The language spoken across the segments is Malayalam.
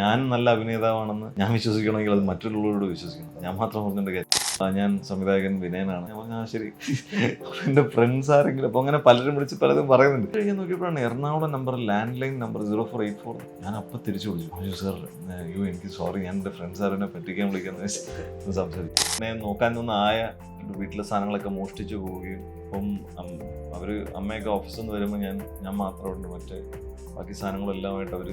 ഞാൻ നല്ല അഭിനേതാവാണെന്ന് ഞാൻ വിശ്വസിക്കണമെങ്കിൽ അത് മറ്റുള്ളവരോട് വിശ്വസിക്കണം. ഞാൻ മാത്രം പറഞ്ഞിട്ട് കാര്യം. ഞാൻ സംവിധായകൻ വിനയനാണ്. ഞാൻ പറഞ്ഞാൽ ശരി. എൻ്റെ ഫ്രണ്ട്സ് ആരെങ്കിലും അപ്പോൾ അങ്ങനെ പലരും വിളിച്ച് പലതും പറയുന്നുണ്ട്. കഴിഞ്ഞ് നോക്കിയപ്പോഴാണ് Ernakulam number land line number 0484. ഞാൻ അപ്പം തിരിച്ചു വിളിച്ചു. അയ്യോ സാർ, അയ്യോ എനിക്ക് സോറി, ഞാൻ എൻ്റെ ഫ്രണ്ട്സ് ആരെന്നെ പറ്റിക്കാൻ വിളിക്കാന്ന് വെച്ച് സംസാരിച്ചു. എന്നെ നോക്കാൻ നിന്ന് വീട്ടിലെ സാധനങ്ങളൊക്കെ മോഷ്ടിച്ചു പോവുകയും അപ്പം അവർ അമ്മയൊക്കെ ഓഫീസിൽ നിന്ന് വരുമ്പോൾ ഞാൻ മാത്രമുണ്ട്, മറ്റേ ബാക്കി സാധനങ്ങളെല്ലാമായിട്ട് അവർ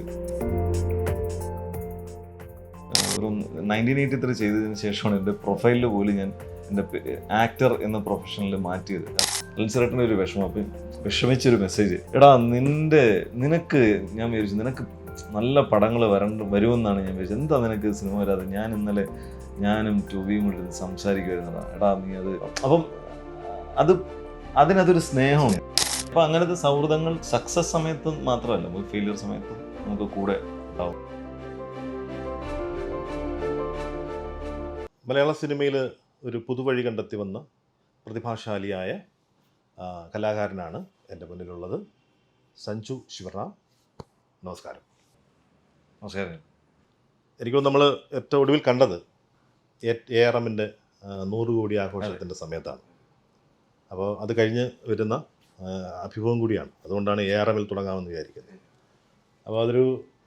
ഒരു 1983 ചെയ്തതിന് ശേഷമാണ് എൻ്റെ പ്രൊഫൈലിൽ പോലും ഞാൻ എൻ്റെ ആക്ടർ എന്ന പ്രൊഫഷനിൽ മാറ്റിയത്. അൽസറേട്ടൻ്റെ ഒരു വിഷമം, അപ്പം വിഷമിച്ചൊരു മെസ്സേജ്, എടാ നിനക്ക് ഞാൻ വിചാരിച്ചു നിനക്ക് നല്ല പടങ്ങൾ വരുമെന്നാണ് ഞാൻ വിചാരിച്ചത്, എന്താ നിനക്ക് സിനിമ വരാതെ? ഞാനും ടോവിയും കൂടി സംസാരിക്കുമായിരുന്നടാ, എടാ നീ അത്. അപ്പം അതിനതൊരു സ്നേഹമാണ്. അപ്പം അങ്ങനത്തെ സൗഹൃദങ്ങൾ സക്സസ് സമയത്തും മാത്രമല്ല, നമുക്ക് ഫെയിലിയർ സമയത്തും നമുക്ക് കൂടെ ഉണ്ടാവും. മലയാള സിനിമയിൽ ഒരു പുതുവഴി കണ്ടെത്തി വന്ന പ്രതിഭാശാലിയായ കലാകാരനാണ് എൻ്റെ മുന്നിലുള്ളത്. സഞ്ജു ശിവറാം, നമസ്കാരം. നമസ്കാരം. എനിക്ക് നമ്മൾ ഏറ്റവും ഒടുവിൽ കണ്ടത് ARM 100 കോടി ആഘോഷത്തിൻ്റെ സമയത്താണ്. അപ്പോൾ അത് കഴിഞ്ഞ് വരുന്ന അഭിമുഖം കൂടിയാണ്, അതുകൊണ്ടാണ് ARM തുടങ്ങാമെന്ന് വിചാരിക്കുന്നത്. അപ്പോൾ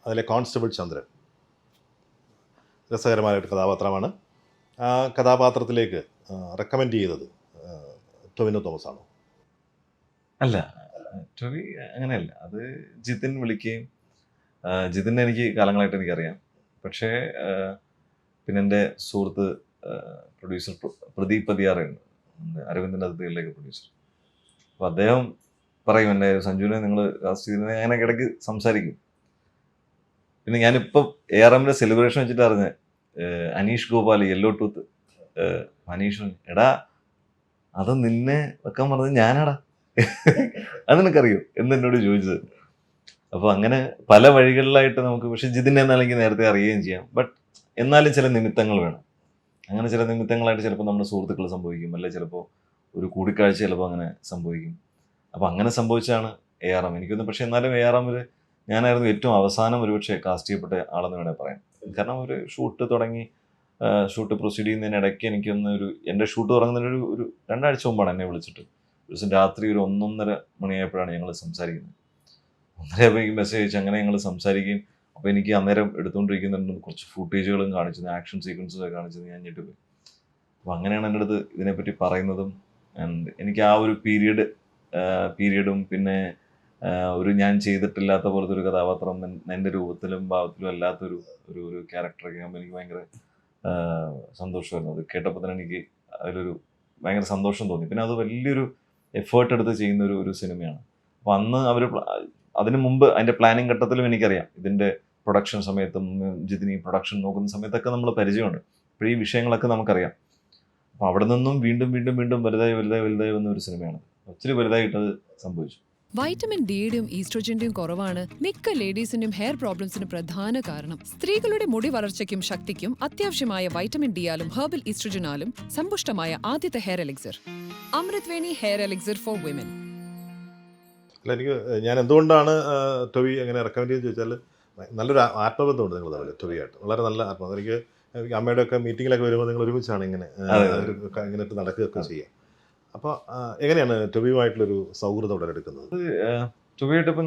അതിലെ കോൺസ്റ്റബിൾ ചന്ദ്രൻ രസകരമായൊരു കഥാപാത്രമാണ്. ആ കഥാപാത്രത്തിലേക്ക് റെക്കമെൻഡ് ചെയ്തത് ടൊവിനോ തോമസ് ആണോ? അല്ല, ടോവി അങ്ങനെയല്ല. അത് ജിതിൻ വിളിക്കുകയും, ജിതിനെ എനിക്ക് കാലങ്ങളായിട്ട് എനിക്കറിയാം. പക്ഷേ പിന്നെ എൻ്റെ സുഹൃത്ത് പ്രൊഡ്യൂസർ പ്രദീപ് പതിയാറുണ്ട്, അരവിന്ദൻ്റെ അതിഥികളിലേക്ക് പ്രൊഡ്യൂസർ. അപ്പോൾ അദ്ദേഹം പറയും, എൻ്റെ സഞ്ജുവിനെ നിങ്ങൾ കാസ്റ്റ് ചെയ്തിരുന്നത്, അങ്ങനെ ഇടയ്ക്ക് സംസാരിക്കും. പിന്നെ ഞാനിപ്പം ARM സെലിബ്രേഷൻ വെച്ചിട്ട് അറിഞ്ഞ അനീഷ് ഗോപാൽ യെല്ലോ ടൂത്ത്, അനീഷ്, എടാ അത് നിന്നെ വെക്കാൻ പറഞ്ഞത് ഞാനാടാ, അത് നിനക്കറിയോ എന്ന് എന്നോട് ചോദിച്ചത്. അപ്പോൾ അങ്ങനെ പല വഴികളിലായിട്ട് നമുക്ക്, പക്ഷെ ജിതിനെ എന്നാലെങ്കിൽ നേരത്തെ അറിയുകയും ചെയ്യാം. ബട്ട് എന്നാലും ചില നിമിത്തങ്ങൾ വേണം. അങ്ങനെ ചില നിമിത്തങ്ങളായിട്ട് ചിലപ്പോൾ നമ്മുടെ സുഹൃത്തുക്കൾ സംഭവിക്കും, അല്ലെ ചിലപ്പോൾ ഒരു കൂടിക്കാഴ്ച ചിലപ്പോൾ അങ്ങനെ സംഭവിക്കും. അപ്പോൾ അങ്ങനെ സംഭവിച്ചാണ് ARM എനിക്കൊന്ന്. പക്ഷെ എന്നാലും ARM ഞാനായിരുന്നു ഏറ്റവും അവസാനം ഒരുപക്ഷെ കാസ്റ്റ് ചെയ്യപ്പെട്ട ആളെന്ന് വേണേൽ പറയാം. കാരണം ഒരു ഷൂട്ട് തുടങ്ങി, ഷൂട്ട് പ്രൊസീഡ് ചെയ്യുന്നതിനിടയ്ക്ക് എനിക്കൊന്ന് എൻ്റെ ഷൂട്ട് തുടങ്ങുന്നതിന് ഒരു 2 ആഴ്ച മുമ്പാണ് എന്നെ വിളിച്ചിട്ട്. ഒരു ദിവസം രാത്രി ഒരു 1-1:30 മണിയായപ്പോഴാണ് ഞങ്ങൾ സംസാരിക്കുന്നത്. 1:30 മെസ്സേജ് അയച്ചു. അങ്ങനെ ഞങ്ങൾ സംസാരിക്കുകയും, അപ്പോൾ എനിക്ക് അന്നേരം എടുത്തുകൊണ്ടിരിക്കുന്നുണ്ട് കുറച്ച് ഫുട്ടേജുകളും കാണിച്ചത്, ആക്ഷൻ സീക്വൻസൊക്കെ കാണിച്ചത്. ഞാൻ ഞെട്ടിപ്പോയി. അപ്പോൾ അങ്ങനെയാണ് എൻ്റെ അടുത്ത് ഇതിനെപ്പറ്റി പറയുന്നതും. ആൻഡ് എനിക്ക് ആ ഒരു പീരീഡും പിന്നെ ഞാൻ ചെയ്തിട്ടില്ലാത്ത പോലത്തെ ഒരു കഥാപാത്രം എൻ്റെ രൂപത്തിലും ഭാവത്തിലും അല്ലാത്തൊരു ഒരു ക്യാരക്ടറൊക്കെ ആകുമ്പോൾ എനിക്ക് ഭയങ്കര സന്തോഷമായിരുന്നു. അത് കേട്ടപ്പോൾ തന്നെ എനിക്ക് അതിലൊരു ഭയങ്കര സന്തോഷം തോന്നി. പിന്നെ അത് വലിയൊരു എഫേർട്ട് എടുത്ത് ചെയ്യുന്ന ഒരു സിനിമയാണ്. അപ്പോൾ അന്ന് അതിന് മുമ്പ് അതിൻ്റെ പ്ലാനിങ് ഘട്ടത്തിലും എനിക്കറിയാം, ഇതിൻ്റെ പ്രൊഡക്ഷൻ സമയത്തും ജിതിനി പ്രൊഡക്ഷൻ നോക്കുന്ന സമയത്തൊക്കെ നമ്മൾ പരിചയമുണ്ട്. അപ്പോൾ ഈ വിഷയങ്ങളൊക്കെ നമുക്കറിയാം. അപ്പോൾ അവിടെ നിന്നും വീണ്ടും വലുതായി വന്ന ഒരു സിനിമയാണ്. ഒത്തിരി വലുതായിട്ടത് സംഭവിച്ചു. വൈറ്റമിൻ ഡിയുടെയും ഈസ്ട്രോജന്റെയും കുറവാണ് മിക്ക ലേഡീസിന്റെയും ഹെയർ പ്രോബ്ലംസിന് പ്രധാന കാരണം. സ്ത്രീകളുടെ മുടി വളർച്ചയ്ക്കും ശക്തിക്കും അത്യാവശ്യമായ വൈറ്റമിൻ ഡിയാലും ഹെർബൽ ഈസ്ട്രോജനാലും സമ്പുഷ്ടമായ ആദ്യത്തെ hair elixir Amrutveni hair elixir for women. അല്ല, ഞാൻ എന്തുകൊണ്ടാണ് ടൊവി അങ്ങനെ റെക്കമെൻഡ് ചെയ്ത് ചോദിച്ചാൽ, നല്ലൊരു ആത്മബന്ധമുണ്ട് നിങ്ങൾ തമ്മിൽ, ടൊവിയായിട്ട് വളരെ നല്ല ആത്മബന്ധം. എനിക്ക് അമ്മയുടെ ഒക്കെ മീറ്റിങ്ങിലൊക്കെ വരുമ്പോൾ നിങ്ങൾ ഒരുമിച്ചാണ് ഇങ്ങനെ നടക്കുകയൊക്കെ ചെയ്യുക. അപ്പോൾ എങ്ങനെയാണ് ടൊവിയുമായിട്ടുള്ളൊരു സൗഹൃദം ഉടലെടുക്കുന്നത്? ടൊവിയായിട്ട് ഇപ്പം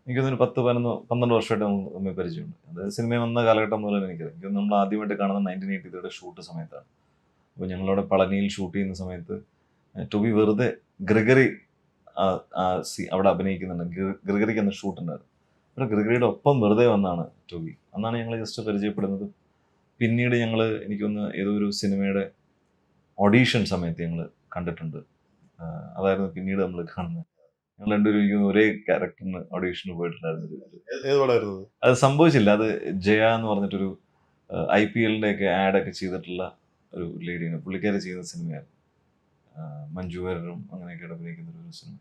എനിക്കൊന്നൊരു 10-12 വർഷമായിട്ട് നമ്മൾ തമ്മിൽ പരിചയമുണ്ട്. അത് സിനിമ വന്ന കാലഘട്ടം മുതൽ എനിക്കറിയാം. നമ്മൾ ആദ്യമായിട്ട് കാണുന്ന 1983 ഷൂട്ട് സമയത്താണ്. അപ്പോൾ ഞങ്ങളവിടെ പളനിയിൽ ഷൂട്ട് ചെയ്യുന്ന സമയത്ത് ടൊവി വെറുതെ ഗ്രിഗറി അവിടെ അഭിനയിക്കുന്നുണ്ട്. ഗ്രിഗറിക്ക് അന്ന് ഷൂട്ട് ഉണ്ടായിരുന്നു. അപ്പോൾ ഗ്രിഗറിയുടെ ഒപ്പം വെറുതെ വന്നാണ് ടൊവി. അന്നാണ് ഞങ്ങൾ ജസ്റ്റ് പരിചയപ്പെടുന്നത്. പിന്നീട് എനിക്കൊന്ന് ഏതോ ഒരു സിനിമയുടെ ഓഡീഷൻ സമയത്ത് ഞങ്ങൾ കണ്ടിട്ടുണ്ട്. അതായിരുന്നു പിന്നീട് നമ്മൾ കാണുന്നത്. ഞങ്ങൾ രണ്ടുപേരും ഒരേ ക്യാരക്ടറിന് ഓഡീഷന് പോയിട്ടുണ്ടായിരുന്നു. അത് സംഭവിച്ചില്ല. അത് ജയ എന്ന് പറഞ്ഞിട്ടൊരു IPL ഒക്കെ ആഡൊക്കെ ചെയ്തിട്ടുള്ള ഒരു ലേഡിയാണ്. പുള്ളിക്കാരി ചെയ്യുന്ന സിനിമയായിരുന്നു. മഞ്ജു വാര്യരും അങ്ങനെയൊക്കെ അഭിനയിക്കുന്ന ഒരു സിനിമ.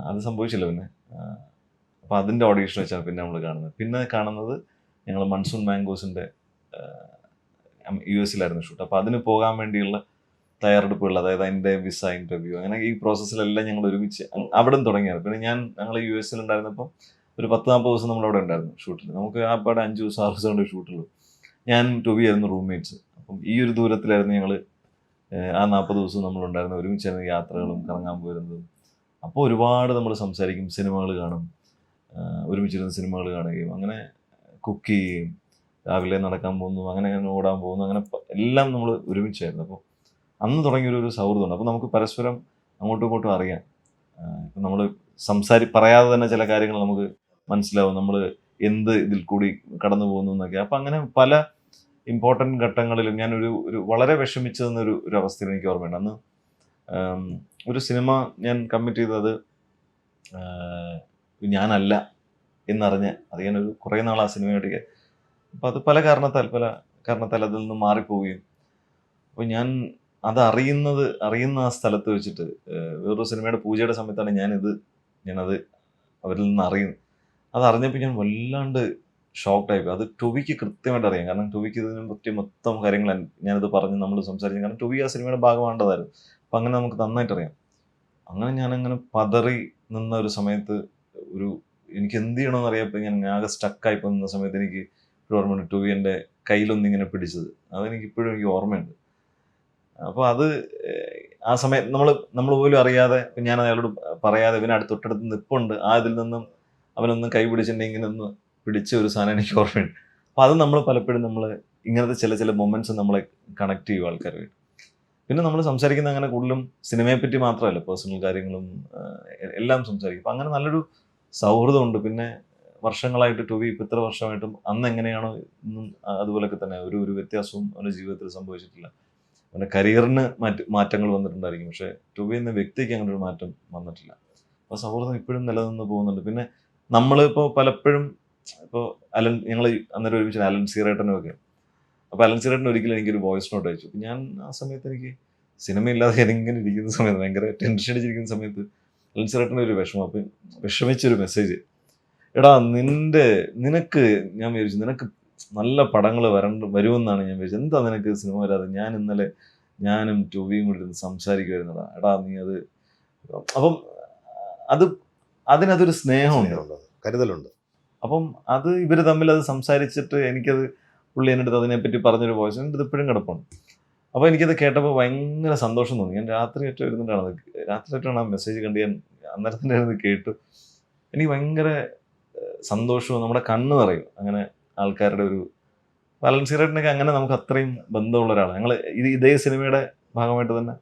അത് സംഭവിച്ചില്ല. പിന്നെ അപ്പോൾ അതിൻ്റെ ഓഡീഷൻ വെച്ചാണ് പിന്നെ നമ്മൾ കാണുന്നത്. പിന്നെ കാണുന്നത് ഞങ്ങൾ മൺസൂൺ മാംഗോസിൻ്റെ US ഷൂട്ട്. അപ്പോൾ അതിന് പോകാൻ വേണ്ടിയുള്ള തയ്യാറെടുപ്പുകൾ, അതായത് അതിൻ്റെ വിസ ഇൻ്റർവ്യൂ, അങ്ങനെ ഈ പ്രോസസ്സിലെല്ലാം ഞങ്ങൾ ഒരുമിച്ച് അവിടെ നിന്ന് തുടങ്ങിയത്. പിന്നെ ഞങ്ങൾ US ഉണ്ടായിരുന്നപ്പോൾ ഒരു 10-40 ദിവസം നമ്മളവിടെ ഉണ്ടായിരുന്നു ഷൂട്ടിൽ. നമുക്ക് ആ പാടെ 5 ദിവസം 6 ദിവസം കൊണ്ട് ഷൂട്ടുള്ളൂ. ഞാൻ ടൊവി ആയിരുന്നു റൂംമേറ്റ്സ്. അപ്പം ഈ ഒരു ദൂരത്തിലായിരുന്നു ഞങ്ങൾ ആ 40 ദിവസവും നമ്മളുണ്ടായിരുന്നു. ഒരുമിച്ചായിരുന്നു യാത്രകളും കറങ്ങാൻ പോയിരുന്നതും. അപ്പോൾ ഒരുപാട് നമ്മൾ സംസാരിക്കും, സിനിമകൾ കാണും, ഒരുമിച്ചിരുന്ന് സിനിമകൾ കാണുകയും അങ്ങനെ കുക്ക് ചെയ്യുകയും രാവിലെ നടക്കാൻ പോകുന്നു, അങ്ങനെ അങ്ങനെ ഓടാൻ പോകുന്നു, അങ്ങനെ എല്ലാം നമ്മൾ ഒരുമിച്ചായിരുന്നു. അപ്പോൾ അന്ന് തുടങ്ങിയൊരു സൗഹൃദമുണ്ട്. അപ്പോൾ നമുക്ക് പരസ്പരം അങ്ങോട്ടും ഇങ്ങോട്ടും അറിയാം. ഇപ്പം നമ്മൾ പറയാതെ തന്നെ ചില കാര്യങ്ങൾ നമുക്ക് മനസ്സിലാവും, നമ്മൾ എന്ത് ഇതിൽ കൂടി കടന്നു പോകുന്നു എന്നൊക്കെ. അപ്പം അങ്ങനെ പല ഇമ്പോർട്ടൻറ്റ് ഘട്ടങ്ങളിലും ഞാൻ ഒരു വളരെ വിഷമിച്ചതെന്നൊരു അവസ്ഥയിൽ എനിക്ക് ഓർമ്മയുണ്ട്. അന്ന് ഒരു സിനിമ ഞാൻ കമ്മിറ്റ് ചെയ്തത് ഞാനല്ല എന്നറിഞ്ഞ് അത് ഞാനൊരു കുറേ നാൾ ആ സിനിമയോടൊക്കെ, അപ്പോൾ അത് പല കാരണത്താൽ അതിൽ നിന്ന് മാറിപ്പോവുകയും, അപ്പോൾ ഞാൻ അറിയുന്ന ആ സ്ഥലത്ത് വെച്ചിട്ട് വേറൊരു സിനിമയുടെ പൂജയുടെ സമയത്താണ് ഞാനത് അവരിൽ നിന്ന് അറിയുന്നത്. അതറിഞ്ഞപ്പോൾ ഞാൻ വല്ലാണ്ട് ഷോക്ക്ഡായിപ്പോയി. അത് ടൊവിക്ക് കൃത്യമായിട്ട് അറിയാം. കാരണം ടൊവിക്ക് ഇതിനെ പറ്റി മൊത്തം കാര്യങ്ങൾ ഞാനത് പറഞ്ഞ് നമ്മൾ സംസാരിച്ചു. കാരണം ടൊവി ആ സിനിമയുടെ ഭാഗമാണ്ടതായിരുന്നു. അപ്പം അങ്ങനെ നമുക്ക് നന്നായിട്ട് അറിയാം. അങ്ങനെ ഞാനങ്ങനെ പതറി നിന്ന ഒരു സമയത്ത് എനിക്ക് എന്ത് ചെയ്യണമെന്ന് അറിയാപ്പോൾ ഞാൻ ആകെ സ്റ്റക്കായിപ്പോൾ നിന്ന സമയത്ത് എനിക്ക് ഓർമ്മയുണ്ട് ടൊവി എൻ്റെ കയ്യിലൊന്നിങ്ങനെ പിടിച്ചത്. അതെനിക്കിപ്പോഴും എനിക്ക് ഓർമ്മയുണ്ട്. അപ്പോൾ അത് ആ സമയം നമ്മൾ പോലും അറിയാതെ, ഞാൻ അയാളോട് പറയാതെ ഇവന് തൊട്ടടുത്ത് നിൽപ്പുണ്ട്, ഇതിൽ നിന്നും അവനൊന്നും കൈ പിടിച്ചിട്ടുണ്ടെങ്കിൽ ഇങ്ങനെ ഒന്ന് പിടിച്ച ഒരു സാധനം എനിക്ക് ഓർമ്മയുണ്ട്. അപ്പോൾ അത് നമ്മൾ പലപ്പോഴും ഇങ്ങനത്തെ ചില മൊമെന്റ്സ് നമ്മളെ കണക്ട് ചെയ്യും ആൾക്കാരുമായിട്ട്. പിന്നെ നമ്മൾ സംസാരിക്കുന്ന അങ്ങനെ കൂടുതലും സിനിമയെ പറ്റി മാത്രമല്ല, പേഴ്സണൽ കാര്യങ്ങളും എല്ലാം സംസാരിക്കും. അപ്പം അങ്ങനെ നല്ലൊരു സൗഹൃദമുണ്ട്. പിന്നെ വർഷങ്ങളായിട്ട് ടൊവി ഇപ്പം ഇത്ര വർഷമായിട്ടും അന്ന് എങ്ങനെയാണോ ഇന്നും അതുപോലൊക്കെ തന്നെ ഒരു വ്യത്യാസവും അവൻ്റെ ജീവിതത്തിൽ സംഭവിച്ചിട്ടില്ല. അവൻ്റെ കരിയറിന് മാറ്റങ്ങൾ വന്നിട്ടുണ്ടായിരിക്കും, പക്ഷേ ടൊവി എന്ന വ്യക്തിക്ക് അങ്ങനെ ഒരു മാറ്റം വന്നിട്ടില്ല. അപ്പോൾ സൗഹൃദം ഇപ്പോഴും നിലനിന്ന് പോകുന്നുണ്ട്. പിന്നെ നമ്മളിപ്പോൾ പലപ്പോഴും ഇപ്പോൾ ഞങ്ങൾ അന്നേരം ഒരുമിച്ച് അലൻ സീറേട്ടനും ഒക്കെ, അപ്പോൾ അലൻ സീറേട്ടൻ ഒരിക്കലും എനിക്കൊരു വോയിസ് നോട്ട് അയച്ചു. ഞാൻ ആ സമയത്ത് എനിക്ക് സിനിമയില്ലാതെ ഇങ്ങനെ ഇരിക്കുന്ന സമയത്ത്, ഭയങ്കര ടെൻഷൻ അടിച്ചിരിക്കുന്ന സമയത്ത് അലൻ സീറേട്ടൻ്റെ ഒരു വിഷമം, അപ്പം വിഷമിച്ചൊരു മെസ്സേജ്, എടാ നിനക്ക് ഞാൻ വിചാരിച്ചു നിനക്ക് നല്ല പടങ്ങൾ വരുമെന്നാണ് ഞാൻ വിചാരിച്ചത്, എന്താ നിനക്ക് സിനിമ വരാതെ? ഞാനും ടൊവിയും കൂടി ഇരുന്ന് സംസാരിക്കുമായിരുന്നടാ, എടാ നീ അത്. അപ്പം അതിനതൊരു സ്നേഹമുണ്ട്, കരുതലുണ്ട്. അപ്പം ഇവർ തമ്മിൽ അത് സംസാരിച്ചിട്ട് പുള്ളി എൻ്റെ അടുത്ത് അതിനെപ്പറ്റി പറഞ്ഞൊരു വോയിസ് എൻ്റെ അടുത്ത് ഇപ്പോഴും കിടപ്പുണ്ട്. അപ്പോൾ എനിക്കത് കേട്ടപ്പോൾ ഭയങ്കര സന്തോഷം തോന്നി. ഞാൻ രാത്രിയായിട്ടാണ് ആ മെസ്സേജ് കണ്ട് ഞാൻ അന്നേരത്തിൻ്റെ ഇരുന്ന് കേട്ടു. എനിക്ക് ഭയങ്കര സന്തോഷവും നമ്മുടെ കണ്ണ് നിറയും. അങ്ങനെ ആൾക്കാരുടെ അലൻ സീറേട്ടനൊക്കെ അങ്ങനെ നമുക്ക് അത്രയും ബന്ധമുള്ള ഒരാളാണ്. ഞങ്ങൾ ഇതേ സിനിമയുടെ ഭാഗമായിട്ട് തന്നെ.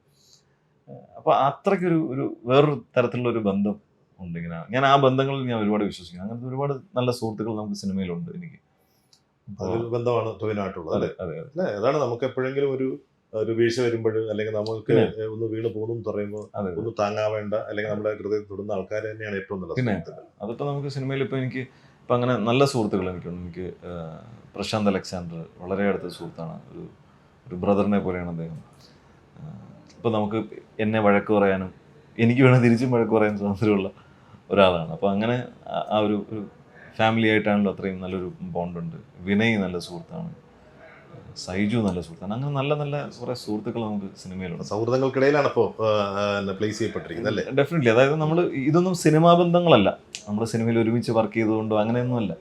അപ്പോൾ അത്രയ്ക്കൊരു വേറൊരു തരത്തിലുള്ള ഒരു ബന്ധം ഉണ്ട്. ഇങ്ങനെ ഞാൻ ആ ബന്ധങ്ങളിൽ ഞാൻ ഒരുപാട് വിശ്വസിക്കുന്നു. അങ്ങനത്തെ ഒരുപാട് നല്ല സുഹൃത്തുക്കൾ നമുക്ക് സിനിമയിലുണ്ട്. എനിക്ക് അതൊരു ബന്ധമാണ് ടൊവിനായിട്ടുള്ളത് അല്ലേ? അതെ. അതാണ് നമുക്ക് എപ്പോഴെങ്കിലും ഒരു വീഴ്ച വരുമ്പോൾ, അല്ലെങ്കിൽ നമുക്ക് ഒന്ന് വീണ് പോകുന്നു പറയുമ്പോൾ ഒന്ന് താങ്ങാവേണ്ട, അല്ലെങ്കിൽ നമ്മുടെ ഹൃദയത്തിൽ തൊടുന്ന ആൾക്കാർ തന്നെയാണ് ഏറ്റവും നല്ല. പിന്നെ അതിപ്പോൾ നമുക്ക് സിനിമയിൽ ഇപ്പോൾ ഇപ്പം അങ്ങനെ നല്ല സുഹൃത്തുക്കൾ എനിക്കുണ്ട്. എനിക്ക് പ്രശാന്ത് അലക്സാണ്ടർ വളരെ അടുത്ത സുഹൃത്താണ്. ഒരു ബ്രദറിനെ പോലെയാണ് അദ്ദേഹം. ഇപ്പോൾ നമുക്ക് എന്നെ വഴക്ക് പറയാനും എനിക്ക് വേണം തിരിച്ചും വഴക്ക് പറയാൻ സ്വാതന്ത്ര്യമുള്ള ഒരാളാണ്. അപ്പോൾ അങ്ങനെ ആ ഒരു ഫാമിലി ആയിട്ടാണല്ലോ അത്രയും നല്ലൊരു ബോണ്ടുണ്ട്. വിനയ് നല്ല സുഹൃത്താണ്, സൈജു നല്ല സുഹൃത്താണ്. അങ്ങനെ നല്ല നല്ല കുറേ സുഹൃത്തുക്കൾ നമുക്ക് സിനിമയിലുണ്ട്. സൗഹൃദങ്ങൾക്കിടയിലാണ് ഇപ്പോൾ പ്ലേസ് ചെയ്യപ്പെട്ടിരിക്കുന്നത് അല്ലേ? ഡെഫിനറ്റ്ലി. അതായത് ഇതൊന്നും സിനിമാ ബന്ധങ്ങളല്ല. നമ്മൾ സിനിമയിൽ ഒരുമിച്ച് വർക്ക് ചെയ്തുകൊണ്ടോ അങ്ങനെയൊന്നുമല്ല.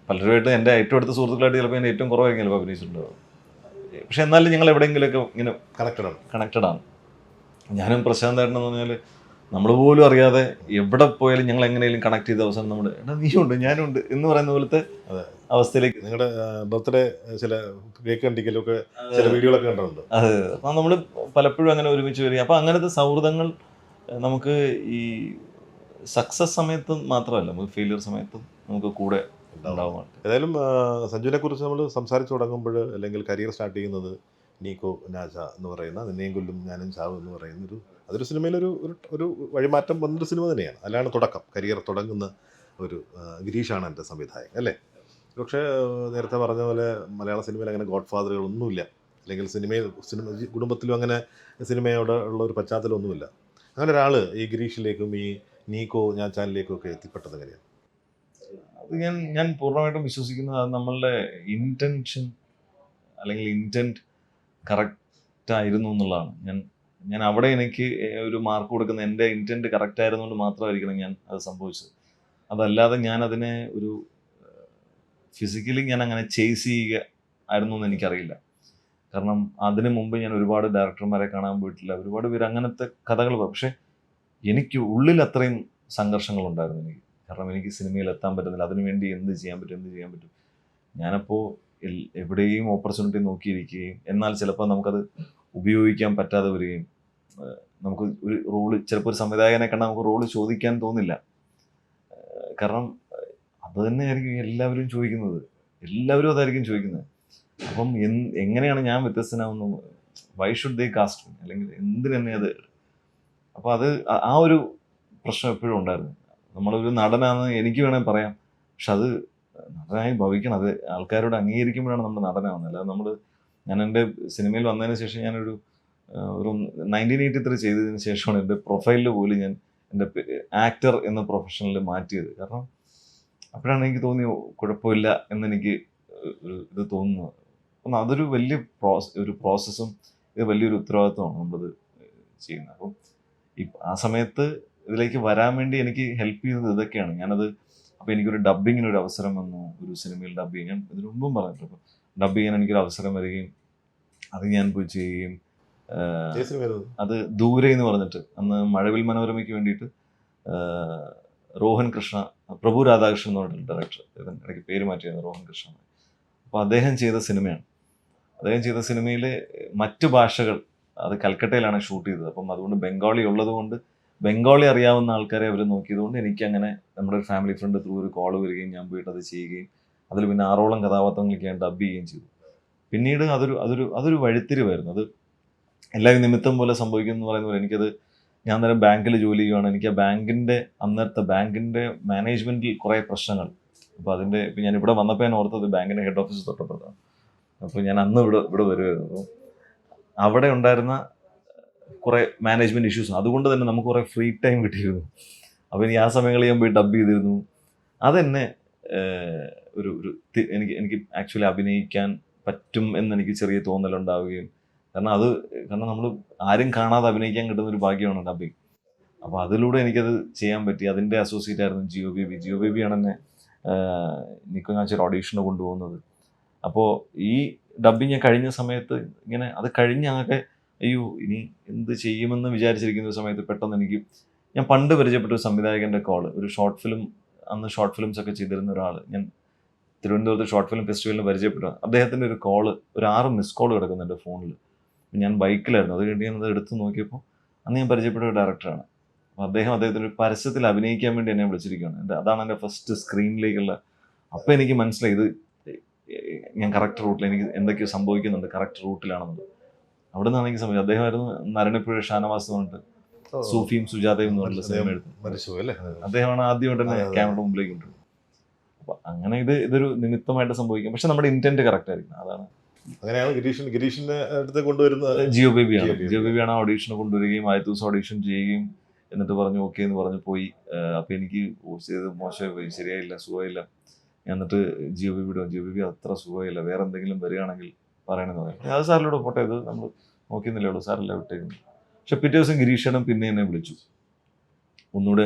പലരുമായിട്ട് എൻ്റെ ഏറ്റവും അടുത്ത സുഹൃത്തുക്കളായിട്ട് ചിലപ്പോൾ എൻ്റെ ഏറ്റവും കുറവായിരിക്കും ചിലപ്പോൾ അഭിനയിച്ചിട്ടുണ്ടാവും. പക്ഷെ എന്നാലും ഞങ്ങൾ എവിടെയെങ്കിലുമൊക്കെ ഇങ്ങനെ കണക്റ്റഡ് ആണ്. ഞാനും പ്രശാന്തേട്ടനെന്ന് പറഞ്ഞാൽ നമ്മൾ പോലും അറിയാതെ എവിടെ പോയാലും ഞങ്ങൾ എങ്ങനെയും കണക്ട് ചെയ്ത അവസാനം നമ്മൾ നീയുണ്ട് ഞാനുണ്ട് എന്ന് പറയുന്ന പോലത്തെ അവസ്ഥയിലേക്ക്. നിങ്ങളുടെ ബർത്ത്ഡേ ചില കേക്ക് കണ്ടിക്കലൊക്കെ ചില വീഡിയോകളൊക്കെ കണ്ടിട്ടുണ്ട്. അതെ. അപ്പം നമ്മൾ പലപ്പോഴും അങ്ങനെ ഒരുമിച്ച് വരിക. അപ്പം അങ്ങനത്തെ സൗഹൃദങ്ങൾ നമുക്ക് ഈ സക്സസ് സമയത്തും മാത്രമല്ല, നമുക്ക് ഫെയിലിയർ സമയത്തും നമുക്ക് കൂടെ ഉണ്ടാവുക. ഏതായാലും സഞ്ജുവിനെ കുറിച്ച് നമ്മൾ സംസാരിച്ചു തുടങ്ങുമ്പോൾ, അല്ലെങ്കിൽ കരിയർ സ്റ്റാർട്ട് ചെയ്യുന്നത് നീക്കോ നാജ എന്ന് പറയുന്ന നിന്നെയും കൊല്ലും ഞാനും ചാവും എന്ന് പറയുന്ന അതൊരു സിനിമയിലൊരു വഴിമാറ്റം വന്നൊരു സിനിമ തന്നെയാണ്. അതിലാണ് തുടക്കം, കരിയർ തുടങ്ങുന്ന ഗിരീഷാണ് എൻ്റെ സംവിധായകൻ അല്ലേ? പക്ഷേ നേരത്തെ പറഞ്ഞ പോലെ മലയാള സിനിമയിൽ അങ്ങനെ ഗോഡ് ഫാദറുകളൊന്നുമില്ല, അല്ലെങ്കിൽ സിനിമ കുടുംബത്തിലും അങ്ങനെ സിനിമയോട് ഉള്ള ഒരു പശ്ചാത്തലമൊന്നുമില്ല. അങ്ങനെ ഒരാൾ ഈ ഗിരീഷിലേക്കും ഈ നീക്കോ ഞാൻ ചാനലിലേക്കും ഒക്കെ എത്തിപ്പെട്ടത് എങ്ങനെയാണ്? അത് ഞാൻ പൂർണ്ണമായിട്ടും വിശ്വസിക്കുന്നത് അത് നമ്മളുടെ ഇൻറ്റൻഷൻ അല്ലെങ്കിൽ ഇൻറ്റൻറ്റ് കറക്റ്റായിരുന്നു എന്നുള്ളതാണ്. ഞാൻ അവിടെ എനിക്ക് ഒരു മാർക്ക് കൊടുക്കുന്ന എൻ്റെ ഇൻറ്റൻറ്റ് കറക്റ്റ് ആയിരുന്നുകൊണ്ട് മാത്രമായിരിക്കണം ഞാൻ അത് സംഭവിച്ചത്. അതല്ലാതെ ഞാൻ അതിനെ ഒരു ഫിസിക്കലി ഞാൻ അങ്ങനെ ചേസ് ചെയ്യുക ആയിരുന്നു എന്ന് എനിക്കറിയില്ല. കാരണം അതിന് മുമ്പ് ഞാൻ ഒരുപാട് ഡയറക്ടർമാരെ കാണാൻ പോയിട്ടില്ല, ഒരുപാട് പേര് അങ്ങനത്തെ കഥകൾ പക്ഷെ എനിക്ക് ഉള്ളിൽ അത്രയും സംഘർഷങ്ങളുണ്ടായിരുന്നു എനിക്ക്. കാരണം എനിക്ക് സിനിമയിൽ എത്താൻ പറ്റുന്നില്ല, അതിനുവേണ്ടി എന്ത് ചെയ്യാൻ പറ്റും. ഞാനപ്പോൾ എവിടെയും ഓപ്പർച്യൂണിറ്റി നോക്കിയിരിക്കുകയും എന്നാൽ ചിലപ്പോൾ നമുക്കത് ഉപയോഗിക്കാൻ പറ്റാതെ വരികയും നമുക്ക് ഒരു റോള് ചിലപ്പോൾ ഒരു സംവിധായകനെ കണ്ടാൽ നമുക്ക് റോള് ചോദിക്കാൻ തോന്നില്ല. കാരണം അത് തന്നെയായിരിക്കും എല്ലാവരും ചോദിക്കുന്നത്, എല്ലാവരും അതായിരിക്കും ചോദിക്കുന്നത്. അപ്പം എങ്ങനെയാണ് ഞാൻ വ്യത്യസ്തനാവുന്നത്, why should they cast me, അല്ലെങ്കിൽ എന്തിനെന്നെ അത്. അപ്പോൾ അത് ആ ഒരു പ്രശ്നം എപ്പോഴും ഉണ്ടായിരുന്നു. നമ്മളൊരു നടനാണെന്ന് എനിക്ക് വേണമെങ്കിൽ പറയാം, പക്ഷെ അത് നടനായി ഭവിക്കണം, അത് ആൾക്കാരോട് അംഗീകരിക്കുമ്പോഴാണ് നമ്മൾ നടനാവുന്നത്. അല്ലാതെ ഞാൻ എൻ്റെ സിനിമയിൽ വന്നതിന് ശേഷം ഞാനൊരു ഒരു 1983 ചെയ്തതിന് ശേഷമാണ് എൻ്റെ പ്രൊഫൈലിൽ പോലും ഞാൻ എൻ്റെ ആക്ടർ എന്ന പ്രൊഫഷനിൽ മാറ്റിയത്. കാരണം അപ്പോഴാണ് എനിക്ക് തോന്നിയത് കുഴപ്പമില്ല എന്നെനിക്ക് ഇത് തോന്നുന്നത്. അപ്പം അതൊരു വലിയ ഒരു പ്രോസസ്സും ഇത് വലിയൊരു ഉത്തരവാദിത്വമാണ് നമ്മളത് ചെയ്യുന്നത്. അപ്പം ആ സമയത്ത് ഇതിലേക്ക് വരാൻ വേണ്ടി എനിക്ക് ഹെൽപ്പ് ചെയ്തത് ഇതൊക്കെയാണ്. അപ്പോൾ എനിക്കൊരു ഡബ്ബിങ്ങിനൊരു അവസരം വന്നു, ഒരു സിനിമയിൽ ഡബ് ചെയ്യാൻ. ഞാൻ ഇതിനു മുമ്പും പറഞ്ഞിട്ടുണ്ട്. അപ്പോൾ ഡബ് ചെയ്യാൻ എനിക്കൊരു അവസരം വരികയും അത് ഞാൻ പോയി ചെയ്യുകയും, അത് ദൂരെ എന്ന് പറഞ്ഞിട്ട് അന്ന് മഴവിൽ മനോരമയ്ക്ക് വേണ്ടിയിട്ട് റോഹൻ കൃഷ്ണ, പ്രഭു രാധാകൃഷ്ണൻ എന്ന് പറഞ്ഞിട്ട് ഡയറക്ടർ, ഇടയ്ക്ക് പേര് മാറ്റിയായിരുന്നു, റോഹൻ കൃഷ്ണ. അപ്പോൾ അദ്ദേഹം ചെയ്ത സിനിമയാണ്. അദ്ദേഹം ചെയ്ത സിനിമയിൽ മറ്റു ഭാഷകൾ, അത് കൽക്കട്ടയിലാണ് ഷൂട്ട് ചെയ്തത്. അപ്പം അതുകൊണ്ട് ബംഗാളി ഉള്ളത് കൊണ്ട് ബംഗാളി അറിയാവുന്ന ആൾക്കാരെ അവർ നോക്കിയതുകൊണ്ട് എനിക്കങ്ങനെ നമ്മുടെ ഒരു ഫാമിലി ഫ്രണ്ട് ത്രൂ ഒരു കോൾ വരികയും ഞാൻ പോയിട്ട് അത് ചെയ്യുകയും അതിൽ പിന്നെ 6ഓളം കഥാപാത്രങ്ങളൊക്കെ ഞാൻ ഡബ് ചെയ്യുകയും ചെയ്തു. പിന്നീട് അതൊരു വഴിത്തിരിവായിരുന്നു. അത് എല്ലാവരും നിമിത്തം പോലെ സംഭവിക്കുമെന്ന് പറയുന്ന പോലെ ഞാൻ നേരം ബാങ്കിൽ ജോലി ചെയ്യുകയാണ്. എനിക്ക് ആ അന്നത്തെ ബാങ്കിൻ്റെ മാനേജ്മെൻറ്റിൽ കുറേ പ്രശ്നങ്ങൾ. അപ്പോൾ ഇപ്പം ഞാൻ ഇവിടെ വന്നപ്പോൾ ഞാൻ ഓർത്തത് ബാങ്കിൻ്റെ ഹെഡ് ഓഫീസ് തൊട്ടപ്പോഴാണ്. അപ്പോൾ ഞാൻ അന്ന് ഇവിടെ വരുമായിരുന്നു. അപ്പോൾ അവിടെ ഉണ്ടായിരുന്ന കുറേ മാനേജ്മെൻറ്റ് ഇഷ്യൂസ്, അതുകൊണ്ട് തന്നെ നമുക്ക് കുറേ ഫ്രീ ടൈം കിട്ടിയിരുന്നു. അപ്പോൾ എനിക്ക് ആ സമയങ്ങളിൽ ഞാൻ പോയി ഡബ് ചെയ്തിരുന്നു. അതെന്നെ എനിക്ക് ആക്ച്വലി അഭിനയിക്കാൻ പറ്റും എന്നെനിക്ക് ചെറിയ തോന്നലുണ്ടാവുകയും, കാരണം നമ്മൾ ആരും കാണാതെ അഭിനയിക്കാൻ കിട്ടുന്ന ഒരു ഭാഗ്യമാണ് ഡബ്ബിങ്. അപ്പോൾ അതിലൂടെ എനിക്കത് ചെയ്യാൻ പറ്റി. അതിൻ്റെ അസോസിയേറ്റ് ആയിരുന്നു ജിയോ ബേബിയാണ് എന്നെ നിക്കോ ഞാച്ചൊരു ഓഡീഷന് കൊണ്ടുപോകുന്നത്. അപ്പോൾ ഈ ഡബ്ബിങ് കഴിഞ്ഞ സമയത്ത് ഇങ്ങനെ അത് കഴിഞ്ഞ് ഞങ്ങൾക്ക് അയ്യോ ഇനി എന്ത് ചെയ്യുമെന്ന് വിചാരിച്ചിരിക്കുന്ന ഒരു സമയത്ത് പെട്ടെന്ന് ഞാൻ പണ്ട് പരിചയപ്പെട്ട ഒരു സംവിധായകൻ്റെ കോള്, ഒരു ഷോർട്ട് ഫിലിം, അന്ന് ഷോർട്ട് ഫിലിംസ് ഒക്കെ ചെയ്തിരുന്ന ഒരാൾ, ഞാൻ തിരുവനന്തപുരത്ത് ഷോർട്ട് ഫിലിം ഫെസ്റ്റിവലിന് പരിചയപ്പെട്ടു. അദ്ദേഹത്തിൻ്റെ ഒരു കോള്, ഒരു 6 മിസ് കോൾ കിടക്കുന്നുണ്ട് ഫോണിൽ. ഞാൻ ബൈക്കിലായിരുന്നു. അത് കഴിഞ്ഞ് ഞാനത് എടുത്ത് നോക്കിയപ്പോൾ അന്ന് ഞാൻ പരിചയപ്പെട്ട ഒരു ഡയറക്ടറാണ്. അപ്പോൾ അദ്ദേഹത്തിൻ്റെ ഒരു പരസ്യത്തിൽ അഭിനയിക്കാൻ വേണ്ടി എന്നെ വിളിച്ചിരിക്കുകയാണ്. അതാണ് എൻ്റെ ഫസ്റ്റ് സ്ക്രീനിലേക്കുള്ള. അപ്പോൾ എനിക്ക് മനസ്സിലായി ഇത് ഞാൻ കറക്റ്റ് റൂട്ടിൽ, എനിക്ക് എന്തൊക്കെയോ സംഭവിക്കുന്നുണ്ട്, കറക്റ്റ് റൂട്ടിലാണെന്നുള്ളത്. അവിടെ നിന്നാണ് എനിക്ക് സംഭവിച്ചത്. അദ്ദേഹമായിരുന്നു നരണിപ്പുഴ ഷാനവാസ് എന്ന് പറഞ്ഞിട്ട് സൂഫിയും സുജാതയും എന്ന് പറഞ്ഞിട്ട് സിനിമ എടുത്തു. അദ്ദേഹമാണ് ആദ്യമായിട്ട് തന്നെ ക്യാമറയുടെ മുമ്പിലേക്ക് കൊണ്ടുവരുന്നത്. അപ്പം അങ്ങനെ ഇതൊരു നിമിത്തമായിട്ട് സംഭവിക്കും. പക്ഷെ നമ്മുടെ ഇന്റന്റ് കറക്റ്റ് ആയിരിക്കും. അതാണ്. അങ്ങനെയാണ് ഗിരീഷിന്റെ അടുത്ത് കൊണ്ടുവരുന്നത്. ജിയോ ബേബിയാണ് ഓഡീഷന് കൊണ്ടുവരികയും ആദ്യത്തെ ദിവസം ഓഡീഷൻ ചെയ്യുകയും എന്നിട്ട് പറഞ്ഞു ഓക്കെ എന്ന് പറഞ്ഞ് പോയി. അപ്പം എനിക്ക് ചെയ്ത് മോശമായി പോയി, ശരിയായില്ല, സുഖമായില്ല. ഞാൻ എന്നിട്ട് ജിയോ ബേബി അത്ര സുഖമായില്ല, വേറെ എന്തെങ്കിലും വരികയാണെങ്കിൽ പറയണമെന്ന് പറഞ്ഞു. അത് സാറിലൂടെ പോട്ടെ, ഇത് നമ്മൾ നോക്കിയെന്നില്ലേ ഉള്ളൂ, സാറല്ല വിട്ടേക്കുന്നു. പക്ഷെ പിറ്റേ ദിവസം ഗിരീഷേട്ടൻ പിന്നെ എന്നെ വിളിച്ചു, ഒന്നുകൂടെ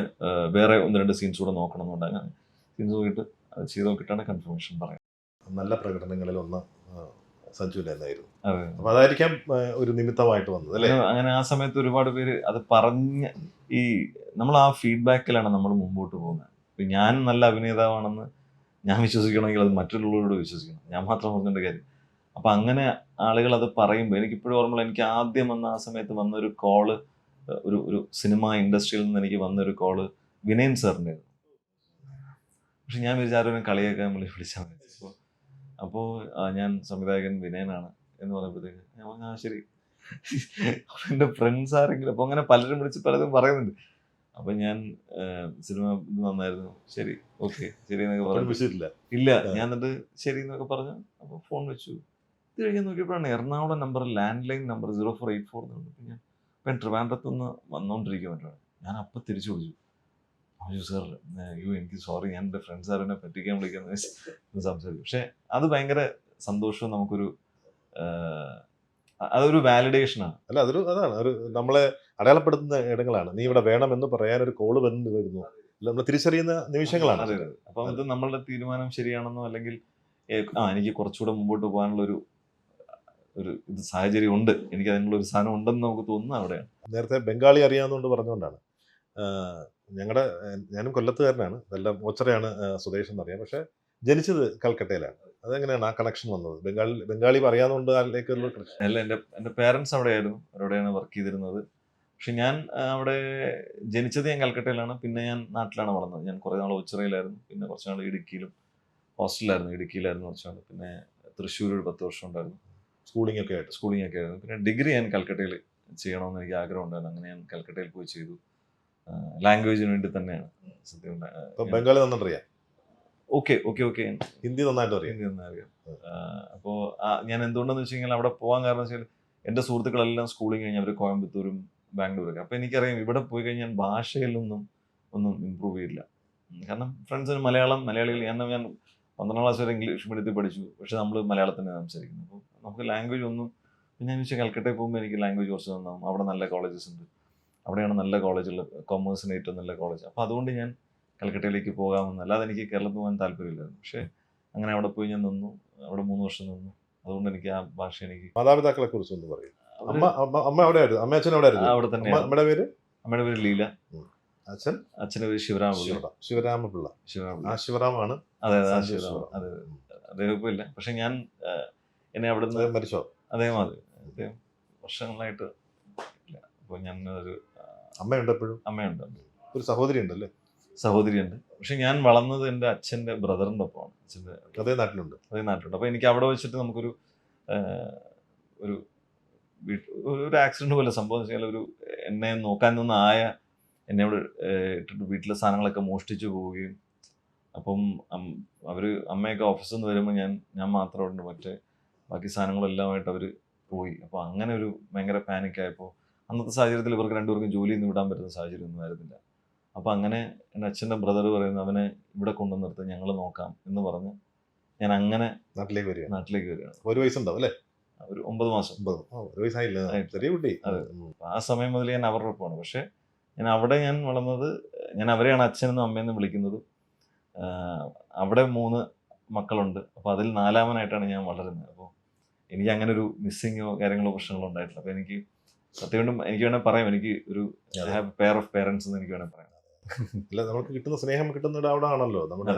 വേറെ 1-2 സീൻസ് കൂടെ നോക്കണം എന്നുണ്ട്. അങ്ങനെ സീൻസ് നോക്കിയിട്ട് അത് ചെയ്ത് നോക്കിയിട്ടാണ് കൺഫർമേഷൻ പറയാം. നല്ല പ്രകടനങ്ങളിൽ ഒന്ന് സഞ്ജുവിൻ്റെ തന്നെയായിരുന്നു. അപ്പോൾ അതായിരിക്കാം ഒരു നിമിത്തമായിട്ട് വന്നത് അല്ലേ? അങ്ങനെ ആ സമയത്ത് ഒരുപാട് പേര് അത് പറഞ്ഞ് നമ്മൾ ആ ഫീഡ്ബാക്കിലാണ് നമ്മൾ മുമ്പോട്ട് പോകുന്നത്. ഇപ്പം ഞാൻ നല്ല അഭിനേതാവാണെന്ന് ഞാൻ വിശ്വസിക്കണമെങ്കിൽ അത് മറ്റുള്ളവരോട് വിശ്വസിക്കണം, ഞാൻ മാത്രം പറഞ്ഞിട്ട് കാര്യം. അപ്പം അങ്ങനെ ആളുകൾ അത് പറയുമ്പോൾ എനിക്കിപ്പോഴും ഓർമ്മ, എനിക്ക് ആദ്യം ആ സമയത്ത് വന്നൊരു കോള്, ഒരു സിനിമ ഇൻഡസ്ട്രിയിൽ നിന്ന് എനിക്ക് വന്നൊരു കോള് വിനയൻ സാറിൻ്റെ ആയിരുന്നു. പക്ഷെ ഞാൻ വിചാരം കളിയാക്കാൻ വിളിച്ചാൽ മതി. അപ്പോൾ ഞാൻ സംവിധായകൻ വിനയനാണ് എന്ന് പറഞ്ഞപ്പോഴത്തേക്ക് ഞാൻ പറഞ്ഞു ശരി. എൻ്റെ ഫ്രണ്ട്സ് ആരെങ്കിലും, അപ്പോൾ അങ്ങനെ പലരും വിളിച്ച് പലതും പറയുന്നുണ്ട്. അപ്പം ഞാൻ സിനിമ നന്നായിരുന്നു, ശരി ഓക്കെ ശരി എന്നൊക്കെ പറഞ്ഞു. ഇല്ല, ഞാൻ എന്നിട്ട് ശരി എന്നൊക്കെ പറഞ്ഞു. അപ്പോൾ ഫോൺ വെച്ചു. ഇത് കഴിഞ്ഞ് നോക്കിയപ്പോഴാണ് Ernakulam number, land line number 0484 എന്നുണ്ട്. ഞാൻ ട്രിവാൻഡ്രത്ത് നിന്ന് വന്നുകൊണ്ടിരിക്കുമല്ലോ. ഞാൻ അപ്പം തിരിച്ചു വിളിച്ചു. സാർ എനിക്ക് സോറി, ഞാൻ എൻ്റെ ഫ്രണ്ട്സ് സാറിനെ പറ്റിക്കാൻ വിളിക്കാന്ന് സംസാരിക്കും. പക്ഷെ അത് ഭയങ്കര സന്തോഷവും അതൊരു വാലിഡേഷനാണ്. അതാണ് ഒരു നമ്മളെ അടയാളപ്പെടുത്തുന്ന ഇടങ്ങളാണ്. നീ ഇവിടെ വേണമെന്ന് പറയാൻ ഒരു കോള് വരുന്നു. നമ്മൾ തിരിച്ചറിയുന്ന നിമിഷങ്ങളാണ്. അതെ അതെ. അപ്പം ഇത് നമ്മളുടെ തീരുമാനം ശരിയാണെന്നോ അല്ലെങ്കിൽ എനിക്ക് കുറച്ചുകൂടെ മുമ്പോട്ട് പോകാനുള്ള ഒരു ഇത് സാഹചര്യം ഉണ്ട്, എനിക്ക് അതിനുള്ള ഒരു സാധനം ഉണ്ടെന്ന് നമുക്ക് തോന്നുന്നത് അവിടെയാണ്. നേരത്തെ ബംഗാളി അറിയാവുന്നതുകൊണ്ട് പറഞ്ഞുകൊണ്ടാണ്. ഞാനും കൊല്ലത്തുകാരനാണ്, ഇതെല്ലാം ഓച്ചറയാണ് സ്വദേശം എന്നറിയാം. പക്ഷേ ജനിച്ചത് കൽക്കട്ടയിലാണ്. അതെങ്ങനെയാണ് ആ കണക്ഷൻ വന്നത്? ബംഗാളി അറിയാവുന്നതുകൊണ്ട് അതിലേക്കുള്ള കണക്ഷൻ? അല്ല, എൻ്റെ പേരൻസ് അവിടെയായിരുന്നു, അവിടെയാണ് വർക്ക് ചെയ്തിരുന്നത്. പക്ഷെ ഞാൻ അവിടെ ജനിച്ചത് ഞാൻ കൽക്കട്ടയിലാണ്. പിന്നെ ഞാൻ നാട്ടിലാണ് വളർന്നത്. ഞാൻ കുറേ നാൾ ഓച്ചിറയിലായിരുന്നു, പിന്നെ കുറച്ച് നാൾ ഇടുക്കിയിലും ഹോസ്റ്റലിലായിരുന്നു. ഇടുക്കിയിലായിരുന്നു കുറച്ച് നാൾ. പിന്നെ തൃശ്ശൂർ ഒരു 10 വർഷം ഉണ്ടായിരുന്നു, സ്കൂളിംഗ് ഒക്കെ ആയിട്ട്. സ്കൂളിംഗ് ഒക്കെ ആയിരുന്നു. പിന്നെ ഡിഗ്രി ഞാൻ കൽക്കട്ടയിൽ ചെയ്യണമെന്ന് എനിക്ക് ആഗ്രഹം ഉണ്ടായിരുന്നു. അങ്ങനെ ഞാൻ കൽക്കട്ടയിൽ പോയി ചെയ്തു. ലാംഗ്വേജിന് വേണ്ടി തന്നെയാണ് സത്യം. അപ്പോൾ ബംഗാളി നന്നായിട്ട് അറിയാം, ഓക്കെ ഓക്കെ ഓക്കെ ഹിന്ദി നന്നായിട്ട് അറിയാം. ഹിന്ദി നന്നായി അറിയാം. അപ്പോൾ ഞാൻ എന്തുകൊണ്ടെന്ന് വെച്ച് കഴിഞ്ഞാൽ അവിടെ പോകാൻ കാരണം വെച്ചാൽ എൻ്റെ സുഹൃത്തുക്കളെല്ലാം സ്കൂളിൽ കഴിഞ്ഞ് അവർ കോയമ്പത്തൂരും ബാംഗ്ലൂരൊക്കെ. അപ്പോൾ എനിക്കറിയാം ഇവിടെ പോയി കഴിഞ്ഞാൽ ഭാഷയിലൊന്നും ഇമ്പ്രൂവ് ചെയ്യില്ല. കാരണം ഫ്രണ്ട്സിന് മലയാളികൾ ഞാൻ 12ാം ക്ലാസ് വരെ ഇംഗ്ലീഷ് മീഡിയത്തിൽ പഠിച്ചു. പക്ഷെ നമ്മൾ മലയാളത്തിൽ സംസാരിക്കുന്നു. അപ്പോൾ നമുക്ക് ലാംഗ്വേജ് ഒന്നും. പിന്നെ എന്ന് വെച്ചാൽ കൽക്കട്ടയിൽ പോകുമ്പോൾ എനിക്ക് ലാംഗ്വേജ് കുറച്ച് നന്നാവും. അവിടെ നല്ല കോളേജസ് ഉണ്ട്, അവിടെയാണ് നല്ല കോളേജുള്ളത്, കൊമേഴ്സിന് ഏറ്റവും നല്ല കോളേജ്. അപ്പോൾ അതുകൊണ്ട് ഞാൻ കൽക്കട്ടയിലേക്ക് പോകാമെന്ന്. അല്ലാതെ എനിക്ക് കേരളത്തിൽ പോകാൻ താല്പര്യമില്ലായിരുന്നു. പക്ഷേ അങ്ങനെ അവിടെ പോയി ഞാൻ നിന്നു. അവിടെ 3 വർഷം നിന്നു. അതുകൊണ്ട് എനിക്ക് ആ ഭാഷ എനിക്ക്. മാതാപിതാക്കളെ കുറിച്ച് ഒന്ന് പറയും. അമ്മ അവിടെ ആയിരുന്നു, അമ്മ അച്ഛൻ അവിടെ ആയിരുന്നു. അവിടെ തന്നെ. അമ്മയുടെ പേര്? അമ്മയുടെ പേര് ലീല, അച്ഛൻ്റെ പേര് ശിവരാമപിള്ള. ശിവരാമപിള്ള. ആ ശിവറാമാണ്. അതെ അതെ, ശിവരാമ. അതെ, അദ്ദേഹം ഇപ്പോൾ ഇല്ല. പക്ഷെ ഞാൻ എന്നെ അവിടെ നിന്ന് മരിച്ചോ? അദ്ദേഹം വർഷങ്ങളായിട്ട് ഇല്ല. അപ്പോൾ ഞാൻ അമ്മയുണ്ട് എപ്പോഴും? അമ്മയുണ്ട്, ഒരു സഹോദരി ഉണ്ടല്ലേ? സഹോദരിയുണ്ട്. പക്ഷെ ഞാൻ വളർന്നത് എൻ്റെ അച്ഛൻ്റെ ബ്രദറിൻ്റെ ഒപ്പമാണ്. അതേ നാട്ടിലുണ്ട്. അപ്പോൾ എനിക്ക് അവിടെ വെച്ചിട്ട് നമുക്കൊരു ഒരു ആക്സിഡന്റ് പോലെ സംഭവം വെച്ചാൽ എന്നെ നോക്കാൻ നിന്ന് എന്നെ അവിടെ ഇട്ടിട്ട് വീട്ടിലെ സാധനങ്ങളൊക്കെ മോഷ്ടിച്ചു പോവുകയും, അപ്പം അമ്മയൊക്കെ ഓഫീസിൽ നിന്ന് വരുമ്പോൾ ഞാൻ മാത്രം ഉണ്ട്, മറ്റേ ബാക്കി സാധനങ്ങളെല്ലാമായിട്ട് അവർ പോയി. അപ്പോൾ അങ്ങനെ ഒരു ഭയങ്കര പാനിക്കായപ്പോൾ അന്നത്തെ സാഹചര്യത്തിൽ ഇവർക്ക് രണ്ടുപേർക്കും ജോലിയൊന്നും വിടാൻ പറ്റുന്ന സാഹചര്യമൊന്നും ആയിരുന്നില്ല. അപ്പോൾ അങ്ങനെ എൻ്റെ അച്ഛൻ്റെ ബ്രദർ പറയുന്നു, അവനെ ഇവിടെ കൊണ്ടുവന്നിടത്ത് ഞങ്ങൾ നോക്കാം എന്ന് പറഞ്ഞ് ഞാൻ അങ്ങനെ നാട്ടിലേക്ക് വരികയാണ്. 1 വയസ്സുണ്ടാവും അല്ലേ? ഒരു 9 മാസം. 1 വയസ്സായില്ല, ചെറിയ കുട്ടി. അതെ. ആ സമയം മുതൽ ഞാൻ അവരുടെ ഒപ്പമാണ്. പക്ഷേ ഞാൻ വളർന്നത്, ഞാൻ അവരെയാണ് അച്ഛനെന്നും അമ്മയെന്നും വിളിക്കുന്നത്. അവിടെ 3 മക്കളുണ്ട്. അപ്പോൾ അതിൽ 4ാമനായിട്ടാണ് ഞാൻ വളരുന്നത്. അപ്പോൾ എനിക്ക് അങ്ങനെ ഒരു മിസ്സിങ്ങോ കാര്യങ്ങളോ പ്രശ്നങ്ങളോ ഉണ്ടായിട്ടില്ല. അപ്പോൾ എനിക്ക് സത്യം എനിക്ക് വേണമെങ്കിൽ പറയാം, എനിക്ക് പെയർ ഓഫ് പേരൻസ് എന്ന് എനിക്ക് വേണമെങ്കിൽ പറയാം. അല്ല, നമുക്ക് കിട്ടുന്ന സ്നേഹം കിട്ടുന്നത് അവിടെ ആണല്ലോ.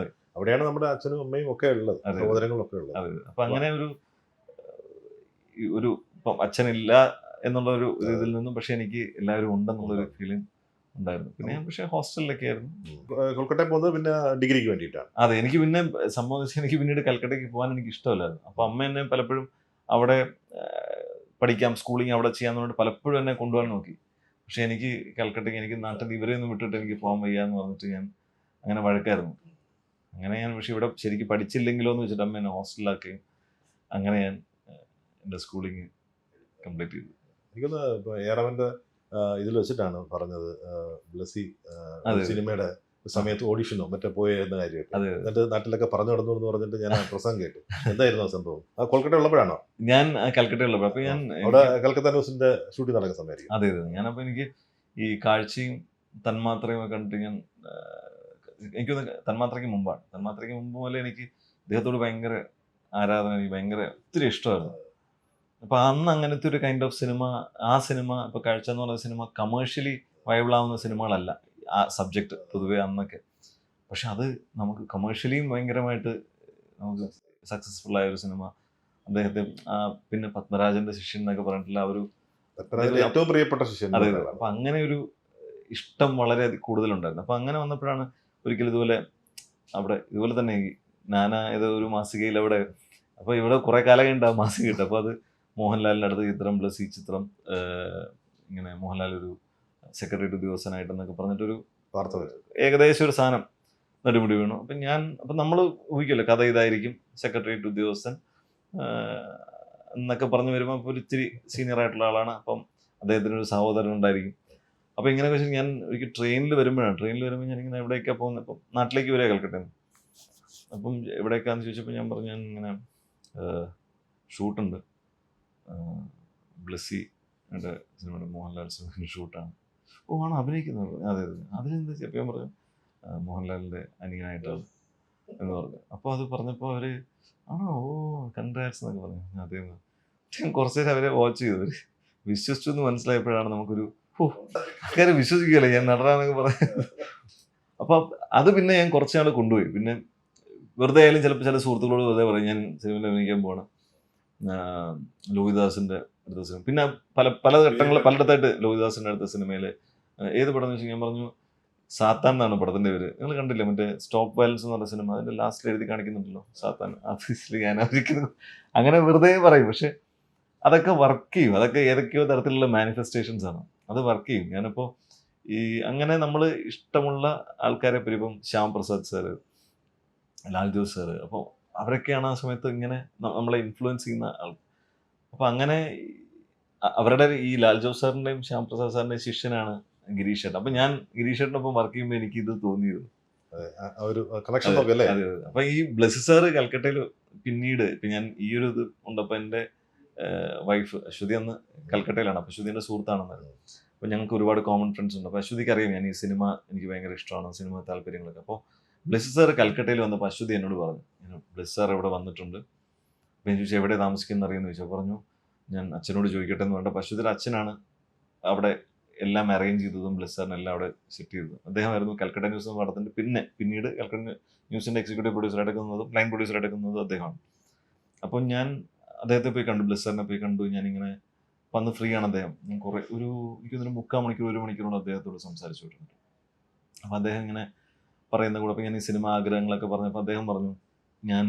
അവിടെയാണ് നമ്മുടെ അച്ഛനും അമ്മയും ഒക്കെ ഉള്ളത്, സഹോദരങ്ങളൊക്കെ ഉള്ളത്. അതെ. അപ്പം അങ്ങനെ ഒരു ഇപ്പം അച്ഛനില്ല എന്നുള്ള ഒരു ഇതിൽ നിന്നും പക്ഷെ എനിക്ക് എല്ലാവരും ഉണ്ടെന്നുള്ളൊരു ഫീലിംഗ് ഉണ്ടായിരുന്നു. പിന്നെ ഞാൻ പക്ഷേ ഹോസ്റ്റലിലൊക്കെ ആയിരുന്നു. കൊൽക്കട്ടയിൽ പോകുന്നത് പിന്നെ ഡിഗ്രിക്ക് വേണ്ടിയിട്ടാണ്. അതെ. എനിക്ക് പിന്നെ സംബന്ധിച്ച് എനിക്ക് പിന്നീട് കൽക്കട്ടയ്ക്ക് പോകാൻ എനിക്ക് ഇഷ്ടമല്ലായിരുന്നു. അപ്പോൾ അമ്മ എന്നെ പലപ്പോഴും അവിടെ പഠിക്കാം, സ്കൂളിങ് അവിടെ ചെയ്യാന്ന് പറഞ്ഞിട്ട് പലപ്പോഴും എന്നെ കൊണ്ടുപോകാൻ നോക്കി. പക്ഷെ എനിക്ക് കൽക്കട്ടയ്ക്ക്, എനിക്ക് നാട്ടിൽ ഇവരെയൊന്നും വിട്ടിട്ട് എനിക്ക് പോകാൻ വയ്യ എന്ന് പറഞ്ഞിട്ട് ഞാൻ അങ്ങനെ വഴക്കായിരുന്നു. അങ്ങനെ ഞാൻ പക്ഷെ ഇവിടെ ശരിക്കും പഠിച്ചില്ലെങ്കിലോ എന്ന് വെച്ചിട്ട് അമ്മ എന്നെ ഹോസ്റ്റലിലാക്കുകയും അങ്ങനെ ഞാൻ എൻ്റെ സ്കൂളിങ് കംപ്ലീറ്റ് ചെയ്തു. എനിക്കൊന്ന് ഏറവൻ്റെ ഇതിൽ വെച്ചിട്ടാണ് പറഞ്ഞത്, ബ്ലസ്സി സിനിമയുടെ സമയത്ത് ഓഡിഷനോ മറ്റേ പോയെന്ന കാര്യമൊക്കെ. എന്നിട്ട് നാട്ടിലൊക്കെ പറഞ്ഞു നടന്നു എന്ന് പറഞ്ഞിട്ട് ഞാൻ പ്രസംഗം കേട്ടു. എന്തായിരുന്നു ആ സംഭവം? കൊൽക്കട്ട ഉള്ളപ്പോഴാണോ? ഞാൻ കൽക്കട്ട ഉള്ളപ്പോൾ. അപ്പോൾ ഞാൻ അവിടെ കൽക്കത്ത ന്യൂസിന്റെ ഷൂട്ടിംഗ് നടക്കുന്ന സമയമായിരിക്കും. അതെ അതെ. ഞാനപ്പോൾ എനിക്ക് ഈ കാഴ്ചയും തന്മാത്രയും ഒക്കെ കണ്ടിട്ട് എനിക്ക് തന്മാത്രയ്ക്ക് മുമ്പ് പോലെ എനിക്ക് അദ്ദേഹത്തോട് ഭയങ്കര ആരാധന, എനിക്ക് ഭയങ്കര ഒത്തിരി ഇഷ്ടമായിരുന്നു. അപ്പോൾ അന്ന് അങ്ങനത്തെ ഒരു കൈൻഡ് ഓഫ് സിനിമ, ആ സിനിമ ഇപ്പോൾ കാഴ്ച എന്ന് പറയുന്ന സിനിമ കമേഴ്ഷ്യലി വയബിൾ ആവുന്ന സിനിമകളല്ല ആ സബ്ജക്റ്റ് പൊതുവെ അന്നൊക്കെ. പക്ഷെ അത് നമുക്ക് കമേഴ്ഷ്യലിയും ഭയങ്കരമായിട്ട് നമുക്ക് സക്സസ്ഫുൾ ആയ ഒരു സിനിമ. അദ്ദേഹത്തെ പിന്നെ പത്മരാജന്റെ ശിഷ്യൻ എന്നൊക്കെ പറഞ്ഞിട്ടുള്ള ആ ഒരു ഏറ്റവും പ്രിയപ്പെട്ട ശിഷ്യൻ. അതെ. അപ്പം അങ്ങനെ ഒരു ഇഷ്ടം വളരെ കൂടുതലുണ്ടായിരുന്നു. അപ്പം അങ്ങനെ വന്നപ്പോഴാണ് ഒരിക്കലും ഇതുപോലെ തന്നെ ഏതോ ഒരു മാസികയിൽ അവിടെ, അപ്പോൾ ഇവിടെ കുറേ കാലം കഴിഞ്ഞിട്ട് ആ മാസിക കിട്ടും. അപ്പോൾ അത് മോഹൻലാലിൻ്റെ അടുത്ത ചിത്രം പ്ലസ് ഈ ചിത്രം ഇങ്ങനെ മോഹൻലാൽ ഒരു സെക്രട്ടേറിയറ്റ് ഉദ്യോഗസ്ഥനായിട്ടെന്നൊക്കെ പറഞ്ഞിട്ടൊരു വാർത്ത വരും, ഏകദേശം ഒരു സാധനം നെടുമുടി വീണു. അപ്പം നമ്മൾ ഊഹിക്കുമല്ലോ കഥ ഇതായിരിക്കും, സെക്രട്ടേറിയറ്റ് ഉദ്യോഗസ്ഥൻ എന്നൊക്കെ പറഞ്ഞു വരുമ്പോൾ ഇപ്പോൾ ഒരു ഇച്ചിരി സീനിയർ ആയിട്ടുള്ള ആളാണ്. അപ്പം അദ്ദേഹത്തിനൊരു സഹോദരൻ ഉണ്ടായിരിക്കും. അപ്പോൾ ഇങ്ങനെ വെച്ചാൽ ഞാൻ ഒരിക്കൽ ട്രെയിനിൽ വരുമ്പോൾ ഞാനിങ്ങനെ എവിടേക്കാണ് പോകുന്നത്, അപ്പം നാട്ടിലേക്ക് വരിക കൽക്കട്ടയിൽ. അപ്പം എവിടേക്കാന്ന് ചോദിച്ചപ്പോൾ ഞാൻ പറഞ്ഞു ഞാൻ ഇങ്ങനെ ഷൂട്ടുണ്ട്, ബ്ലസ്സി സിനിമയുടെ മോഹൻലാൽ സിനിമയുടെ ഷൂട്ടാണ്. ഓ ആണോ, അഭിനയിക്കുന്നത്? അതെ അതെ. അതിലെന്താ ചെയ്യാൻ പറഞ്ഞു. മോഹൻലാലിൻ്റെ അനിയനായിട്ടാണ് എന്ന് പറഞ്ഞു. അപ്പോൾ അത് പറഞ്ഞപ്പോൾ അവർ ആണോ ഓ കൺഗ്രാറ്റ്സ് എന്നൊക്കെ പറഞ്ഞു. അതേ ഞാൻ കുറച്ച് നേരം അവരെ വാച്ച് ചെയ്തു. അവർ വിശ്വസിച്ചു എന്ന് മനസ്സിലായപ്പോഴാണ് നമുക്കൊരു ആൾക്കാരെ വിശ്വസിക്കുകയല്ലേ ഞാൻ നടനാന്നൊക്കെ പറഞ്ഞു. അപ്പം അത് പിന്നെ ഞാൻ കുറച്ച് നാൾ കൊണ്ടുപോയി. പിന്നെ വെറുതെ ആയാലും ചിലപ്പോൾ ചില സുഹൃത്തുക്കളോട് വെറുതെ പറയും ഞാൻ സിനിമയിൽ അഭിനയിക്കാൻ പോകണം, ലോഹിദാസിൻ്റെ അടുത്ത സിനിമ. പിന്നെ പല ഘട്ടങ്ങൾ പലയിടത്തായിട്ട് ലോഹിദാസിൻ്റെ അടുത്ത സിനിമയിൽ ഏത് പടം എന്ന് വെച്ചാൽ ഞാൻ പറഞ്ഞു സാത്താൻ എന്നാണ് പടത്തിൻ്റെ പേര്. നിങ്ങൾ കണ്ടില്ലേ മറ്റേ സ്റ്റോപ്പ് വയലൻസ് എന്ന് പറഞ്ഞ സിനിമ, അതിൻ്റെ ലാസ്റ്റിൽ എഴുതി കാണിക്കുന്നുണ്ടല്ലോ സാത്താൻ. അത് ഞാൻ ആയിരിക്കുന്നു അങ്ങനെ വെറുതെ പറയും. പക്ഷെ അതൊക്കെ വർക്ക് ചെയ്യും. അതൊക്കെ ഏതൊക്കെയോ തരത്തിലുള്ള മാനിഫെസ്റ്റേഷൻസ് ആണ്. അത് വർക്ക് ചെയ്യും. ഞാനിപ്പോൾ ഈ അങ്ങനെ നമ്മൾ ഇഷ്ടമുള്ള ആൾക്കാരെ പറ്റി ഇപ്പം ശ്യാം പ്രസാദ് സാറ്, ലാൽ ജോസ് സാറ്, അപ്പോൾ അവരൊക്കെയാണ് ആ സമയത്ത് ഇങ്ങനെ നമ്മളെ ഇൻഫ്ലുവൻസ് ചെയ്യുന്ന ആൾ. അപ്പോൾ അങ്ങനെ അവരുടെ ഈ ലാൽ ജോസ് സാറിൻ്റെയും ശ്യാം പ്രസാദ് സാറിൻ്റെയും ശിഷ്യനാണ് ഗിരീഷ് ചേട്ടൻ. അപ്പം ഞാൻ ഗിരീഷ് ചേട്ടനൊപ്പം വർക്ക് ചെയ്യുമ്പോൾ എനിക്ക് ഇത് തോന്നിയിരുന്നു. ഒരു കണക്ഷൻ നോക്കല്ലേ. അതെ. അപ്പം ഈ ബ്ലെസ് സാറ് കൽക്കട്ടയിൽ പിന്നീട് ഇപ്പം ഞാൻ ഈ ഒരു ഇത് ഉണ്ടപ്പോൾ എൻ്റെ വൈഫ് അശ്വതി അന്ന് കൽക്കട്ടയിലാണ്. അപ്പോൾ അശ്വതിൻ്റെ സുഹൃത്താണെന്ന്. അപ്പോൾ ഞങ്ങൾക്ക് ഒരുപാട് കോമൺ ഫ്രണ്ട്സ് ഉണ്ട്. അപ്പോൾ അശ്വതിക്ക് അറിയാം ഞാൻ ഈ സിനിമ എനിക്ക് ഭയങ്കര ഇഷ്ടമാണ്, സിനിമ താല്പര്യങ്ങളൊക്കെ. അപ്പോൾ ബ്ലെസ് സാർ കൽക്കട്ടയിൽ വന്നപ്പോൾ അശ്വതി എന്നോട് പറഞ്ഞു ബ്ലെസ് സാർ ഇവിടെ വന്നിട്ടുണ്ട്. അപ്പോൾ ഞാൻ ചോദിച്ചു എവിടെ താമസിക്കുന്ന അറിയുമെന്ന് ചോദിച്ചു. പറഞ്ഞു ഞാൻ അച്ഛനോട് ചോദിക്കട്ടെ എന്ന് പറഞ്ഞപ്പോൾ അശ്വതിയുടെ അച്ഛനാണ് അവിടെ എല്ലാം അറേഞ്ച് ചെയ്തതും ബ്ലെസ് സാറിനെല്ലാം അവിടെ സെറ്റ് ചെയ്തത്. അദ്ദേഹമായിരുന്നു കൽക്കട്ട ന്യൂസ് എന്ന പടത്തിൻ്റെ പിന്നീട് കൽക്കട്ട ന്യൂസിൻ്റെ എക്സിക്യൂട്ടീവ് പ്രൊഡ്യൂസർ എടുക്കുന്നതും ലൈൻ പ്രൊഡ്യൂസർ എടുക്കുന്നതും അദ്ദേഹമാണ്. അപ്പോൾ ഞാൻ അദ്ദേഹത്തെ പോയി കണ്ടു, ബ്ലെസ് സാറിനെ പോയി കണ്ടു. ഞാനിങ്ങനെ വന്ന് ഫ്രീ ആണ് അദ്ദേഹം. ഞാൻ കുറേ എനിക്കൊരു 3/4 മണിക്കൂർ 1 മണിക്കൂറോട് അദ്ദേഹത്തോട് സംസാരിച്ചിട്ടുണ്ട്. അപ്പോൾ അദ്ദേഹം ഇങ്ങനെ പറയുന്ന കൂടെ അപ്പോൾ ഞാൻ ഈ സിനിമ ആഗ്രഹങ്ങളൊക്കെ പറഞ്ഞപ്പോൾ അദ്ദേഹം പറഞ്ഞു ഞാൻ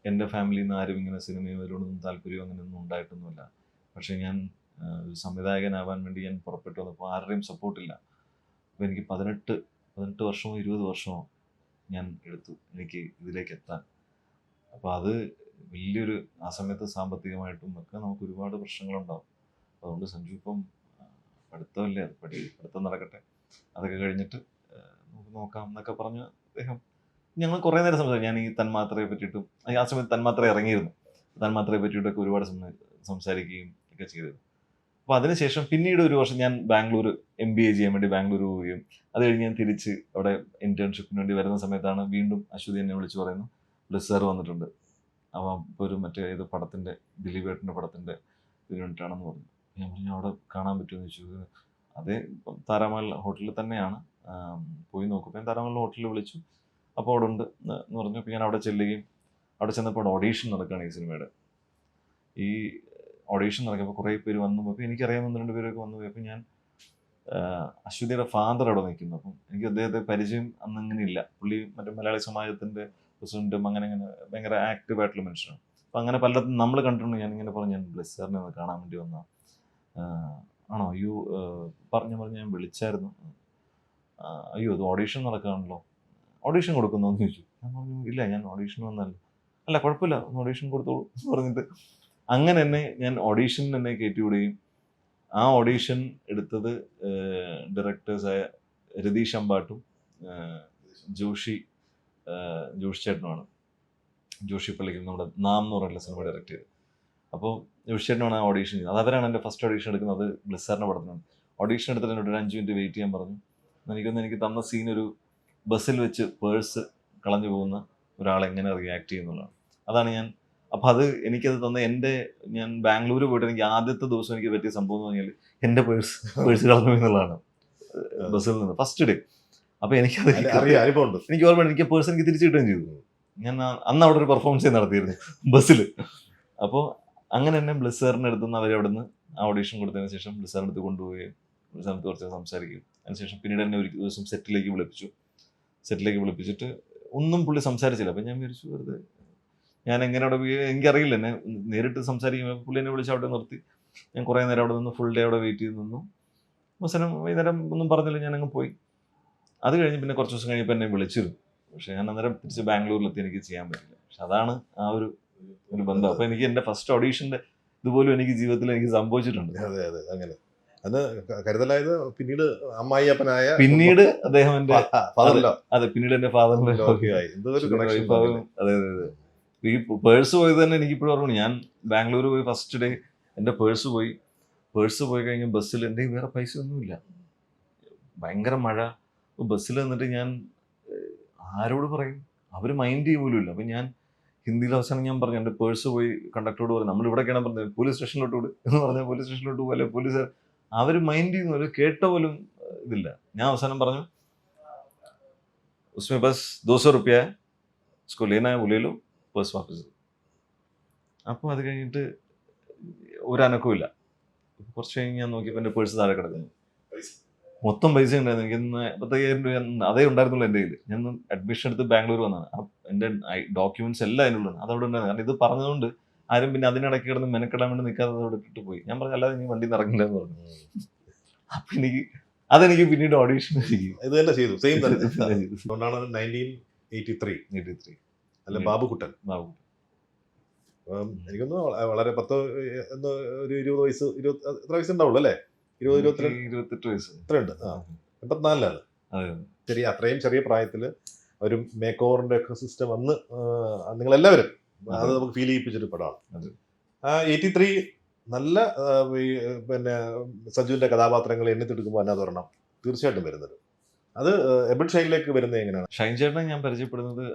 എൻ്റെ ഫാമിലിയിൽ നിന്ന് ആരും ഇങ്ങനെ സിനിമയിലോടൊന്നും താല്പര്യം അങ്ങനെയൊന്നും ഉണ്ടായിട്ടൊന്നുമില്ല. പക്ഷേ ഞാൻ ഒരു സംവിധായകനാവാൻ വേണ്ടി ഞാൻ പുറപ്പെട്ടു വന്നപ്പോൾ ആരുടെയും സപ്പോർട്ടില്ല. അപ്പോൾ എനിക്ക് 18 വർഷമോ 20 വർഷമോ ഞാൻ എടുത്തു എനിക്ക് ഇതിലേക്ക് എത്താൻ. അപ്പോൾ അത് വലിയൊരു ആ സമയത്ത് സാമ്പത്തികമായിട്ടും ഒക്കെ നമുക്ക് ഒരുപാട് പ്രശ്നങ്ങളുണ്ടാവും. അതുകൊണ്ട് സഞ്ജു ഇപ്പം പഠിത്തമല്ലേ, അത് പഠിത്തം നടക്കട്ടെ, അതൊക്കെ കഴിഞ്ഞിട്ട് നമുക്ക് നോക്കാം എന്നൊക്കെ പറഞ്ഞ് അദ്ദേഹം ഞങ്ങൾ കുറേ നേരം സംസാരിച്ചു. ഞാൻ ഈ തന്മാത്രയെ പറ്റിയിട്ടും ആ സമയത്ത് തന്മാത്ര ഇറങ്ങിയിരുന്നു, തന്മാത്രയെ പറ്റിയിട്ടൊക്കെ ഒരുപാട് സംസാരിക്കുകയും ഒക്കെ ചെയ്തിരുന്നു. അപ്പോൾ അതിനുശേഷം പിന്നീട് ഒരു വർഷം ഞാൻ ബാംഗ്ലൂർ MBA ചെയ്യാൻ വേണ്ടി ബാംഗ്ലൂർ പോവുകയും അത് കഴിഞ്ഞ് ഞാൻ തിരിച്ച് അവിടെ ഇൻറ്റേൺഷിപ്പിന് വേണ്ടി വരുന്ന സമയത്താണ് വീണ്ടും അശ്വതി എന്നെ വിളിച്ച് പറയുന്നു ബ്ലെസ് സാർ വന്നിട്ടുണ്ട്. അപ്പോൾ ഇപ്പോൾ ഒരു മറ്റേ ഏത് പടത്തിൻ്റെ ദിലീപ് ഏട്ടൻ്റെ പടത്തിൻ്റെ ഇതിന് വേണ്ടിയിട്ടാണെന്ന് പറഞ്ഞു. ഞാൻ പറഞ്ഞു അവിടെ കാണാൻ പറ്റുമെന്ന് ചോദിച്ചു. അതേ താരാമഹൽ ഹോട്ടലിൽ തന്നെയാണ്, പോയി നോക്കും. ഞാൻ താരാമഹൽ ഹോട്ടലിൽ വിളിച്ചു. അപ്പോൾ അവിടെ ഉണ്ട് എന്ന് പറഞ്ഞു. അപ്പോൾ ഞാൻ അവിടെ ചെല്ലുകയും അവിടെ ചെന്നപ്പോൾ അവിടെ ഓഡീഷൻ നടക്കുകയാണ് ഈ സിനിമയുടെ. ഈ ഓഡീഷൻ നടക്കുമ്പോൾ കുറേ പേര് വന്നു. അപ്പോൾ എനിക്കറിയാവുന്ന 1-2 പേരൊക്കെ വന്നു. അപ്പോൾ ഞാൻ അശ്വതിയുടെ ഫാദർ അവിടെ നിൽക്കുന്നു. അപ്പം എനിക്ക് അദ്ദേഹത്തെ പരിചയം അന്നിങ്ങനെ ഇല്ല. പുള്ളി മറ്റേ മലയാളി സമാജത്തിൻ്റെ പ്രസിഡൻറ്റും അങ്ങനെ ഭയങ്കര ആക്റ്റീവായിട്ടുള്ള മനുഷ്യനാണ്. അപ്പോൾ അങ്ങനെ പലയിടത്തും നമ്മൾ കണ്ടിട്ടുണ്ട്. ഞാനിങ്ങനെ പറഞ്ഞു ഞാൻ ബ്ലെസ് സാറിനെ ഒന്ന് കാണാൻ വേണ്ടി വന്ന ആണോ അയ്യോ പറഞ്ഞു ഞാൻ വിളിച്ചായിരുന്നു. അയ്യോ അത് ഓഡീഷൻ നടക്കുകയാണല്ലോ, ഓഡീഷൻ കൊടുക്കുന്നോ എന്ന് ചോദിച്ചു. ഞാൻ പറഞ്ഞു ഇല്ല ഞാൻ ഓഡീഷൻ വന്നല്ല. അല്ല കുഴപ്പമില്ല ഒന്ന് ഓഡീഷൻ കൊടുത്തോളൂ എന്ന് പറഞ്ഞിട്ട് അങ്ങനെ ഞാൻ ഓഡീഷനിൽ എന്നെ കയറ്റിവിടുകയും ആ ഓഡീഷൻ എടുത്തത് ഡയറക്ടേഴ്സായ രതീഷ് അമ്പാട്ടും ജോഷി ചേട്ടനുമാണ്. ജോഷി പള്ളിക്കൽ നമ്മുടെ നാം എന്ന് പറയുന്ന സിനിമ ഡയറക്റ്റ് ചെയ്ത്. അപ്പോൾ ജോഷി ചേട്ടനാണ് ആ ഓഡീഷൻ ചെയ്തത്. അത് അവരാണ് എൻ്റെ ഫസ്റ്റ് ഓഡീഷൻ എടുക്കുന്നത്. അത് ബ്ലെസ് സാറിൻ്റെ പടത്തിനാണ്. ഓഡീഷൻ എടുത്തിട്ട് എന്നോട് 5 മിനിറ്റ് വെയിറ്റ് ചെയ്യാൻ പറഞ്ഞു. എനിക്ക് തന്ന സീൻ ഒരു ബസ്സിൽ വെച്ച് പേഴ്സ് കളഞ്ഞു പോകുന്ന ഒരാളെങ്ങനെ റിയാക്ട് ചെയ്യുന്നുള്ളതാണ്. അതാണ് ഞാൻ. അപ്പോൾ അത് എനിക്കത് തന്ന ഞാൻ ബാംഗ്ലൂർ പോയിട്ട് എനിക്ക് ആദ്യത്തെ ദിവസം എനിക്ക് പറ്റിയ സംഭവം എന്ന് പറഞ്ഞാൽ എൻ്റെ പേഴ്സ് കളഞ്ഞു എന്നുള്ളതാണ് ബസ്സിൽ നിന്ന് ഫസ്റ്റ് ഡേ. അപ്പോൾ എനിക്കത് എനിക്ക് ഓർമ്മ എനിക്ക് പേഴ്സ് എനിക്ക് തിരിച്ചു കിട്ടുകയും ചെയ്തു. ഞാൻ അന്ന് അവിടെ ഒരു പെർഫോമൻസ് നടത്തിയിരുന്നു ബസ്സിൽ. അപ്പോൾ അങ്ങനെ തന്നെ ബ്ലെസ് സാറിൻ്റെ അടുത്ത് നിന്ന് അവരവിടെ നിന്ന് ആ ഓഡീഷൻ കൊടുത്തതിന് ശേഷം ബ്ലെസ് സാറിൻ്റെ അടുത്ത് കൊണ്ടുപോവുകയും ബ്ലെസ് സാറിന് കുറച്ച് സംസാരിക്കും. അതിനുശേഷം പിന്നീട് എന്നെ ഒരു ദിവസം സെറ്റിലേക്ക് വിളിപ്പിച്ചിട്ട് ഒന്നും പുള്ളി സംസാരിച്ചില്ല. അപ്പം ഞാൻ വിചാരിച്ചു വെറുതെ ഞാൻ എങ്ങനെ അവിടെ എനിക്കറിയില്ല, എന്നെ നേരിട്ട് സംസാരിക്കുമ്പോൾ പുള്ളി എന്നെ വിളിച്ച് അവിടെ നിർത്തി. ഞാൻ കുറേ നേരം അവിടെ നിന്ന് ഫുൾ ഡേ അവിടെ വെയിറ്റ് ചെയ്ത് നിന്നു. അവസാനം വൈകുന്നേരം ഒന്നും പറഞ്ഞില്ല, ഞാനങ്ങ് പോയി. അത് കഴിഞ്ഞ് പിന്നെ കുറച്ച് ദിവസം കഴിഞ്ഞപ്പോൾ എന്നെ വിളിച്ചിരുന്നു. പക്ഷേ ഞാൻ അന്നേരം തിരിച്ച് ബാംഗ്ലൂരിലെത്തി എനിക്ക് ചെയ്യാൻ പറ്റില്ല. പക്ഷെ അതാണ് ആ ഒരു ബന്ധം. അപ്പോൾ എനിക്ക് എൻ്റെ ഫസ്റ്റ് ഓഡീഷൻ്റെ ഇതുപോലും എനിക്ക് ജീവിതത്തിൽ എനിക്ക് സംഭവിച്ചിട്ടുണ്ട്. അതെ അങ്ങനെ അന്ന് കരുതലായത് പിന്നീട് അമ്മായിയപ്പനായ പിന്നീട് അദ്ദേഹം എൻ്റെ ഫാദറിലോ. അതെ പിന്നീട് എൻ്റെ ഫാദറിൻ്റെ അതെ ഈ പേഴ്സ് പോയത് തന്നെ എനിക്കിപ്പോഴും ഓർമ്മ. ഞാൻ ബാംഗ്ലൂർ പോയി ഫസ്റ്റ് ഡേ എൻ്റെ പേഴ്സ് പോയി കഴിഞ്ഞ് ബസ്സിൽ എൻ്റെ വേറെ പൈസ ഒന്നുമില്ല, ഭയങ്കര മഴ. ബസ്സിൽ നിന്നിട്ട് ഞാൻ ആരോട് പറയും? അവർ മൈൻഡ് ചെയ്യ പോലും ഇല്ല. അപ്പം ഞാൻ ഹിന്ദിയിൽ അവസാനം ഞാൻ പറഞ്ഞു, എൻ്റെ പേഴ്സ് പോയി കണ്ടക്ടറോട് പറഞ്ഞു, നമ്മൾ ഇവിടെയൊക്കെയാണ് പറഞ്ഞത്, പോലീസ് സ്റ്റേഷനിലോട്ട് വിട് എന്ന് പറഞ്ഞാൽ പോലീസ് സ്റ്റേഷനിലോട്ട് പോകും, അല്ലെങ്കിൽ പോലീസ് അവർ മൈൻഡ് ചെയ്യുന്നു, അവർ കേട്ട പോലും ഇതില്ല. ഞാൻ അവസാനം പറഞ്ഞു, ഉസ്മേ ബസ് 200 रुपया है, उसको लेना है वो ले लो, പേഴ്സ് വാപ്പസ്. അപ്പോൾ അത് കഴിഞ്ഞിട്ട് ഒരനക്കവും ഇല്ല. കുറച്ച് കഴിഞ്ഞ് ഞാൻ നോക്കിയപ്പോൾ എൻ്റെ പേഴ്സ് താഴെ കിടക്കുന്നു. മൊത്തം പൈസ ഉണ്ടായിരുന്നു എനിക്ക്. 75,000 രൂപ അതേ ഉണ്ടായിരുന്നുള്ളൂ എൻ്റെ കയ്യിൽ. ഞാൻ അഡ്മിഷൻ എടുത്ത് ബാംഗ്ലൂർ വന്നതാണ്. എൻ്റെ ഡോക്യുമെന്റ്സ് എല്ലാം അതിനുള്ളത് അതവിടെ ഉണ്ടായിരുന്നു. കാരണം ഇത് പറഞ്ഞതുകൊണ്ട് ആരും പിന്നെ അതിനിടയ്ക്ക് കിടന്ന് മെനക്കെടാൻ വേണ്ടി നിൽക്കാതെ അവിടെ ഇട്ടിട്ട് പോയി. ഞാൻ പറഞ്ഞു, അല്ലാതെ നീ വണ്ടിയിൽ നിന്ന് ഇറങ്ങില്ല എന്ന് പറഞ്ഞു. അപ്പം അതെനിക്ക് പിന്നീട് ഓഡീഷൻ ഇത് തന്നെ ചെയ്തു, സെയിം തന്നെ. അതുകൊണ്ടാണ് 1983 അല്ല ബാബുക്കുട്ടൻ. എനിക്കൊന്ന് വളരെ 10 ഒരു 20 വയസ്സ്, എത്ര വയസ്സുണ്ടാവുള്ളൂ അല്ലേ? 28 വയസ്സ് ഇത്രയുണ്ട്. 84 ശരി. അത്രയും ചെറിയ പ്രായത്തിൽ ഒരു മേക്ക് ഓവറിന്റെ ഒക്കെ സിസ്റ്റം വന്ന് നിങ്ങളെല്ലാവരും അത് നമുക്ക് ഫീൽ ചെയ്യിപ്പിച്ചൊരു പടമാണ്. 83 നല്ല പിന്നെ സജുവിന്റെ കഥാപാത്രങ്ങൾ എണ്ണിത്തെടുക്കുമ്പോൾ അതിനകത്ത് ഒരെണ്ണം തീർച്ചയായിട്ടും വരുന്നത്. അത് എബിൾ ഷൈനിലേക്ക് വരുന്നത് എങ്ങനെയാണ്? ഷൈൻ ചേട്ടനെ ഞാൻ പരിചയപ്പെടുന്നത്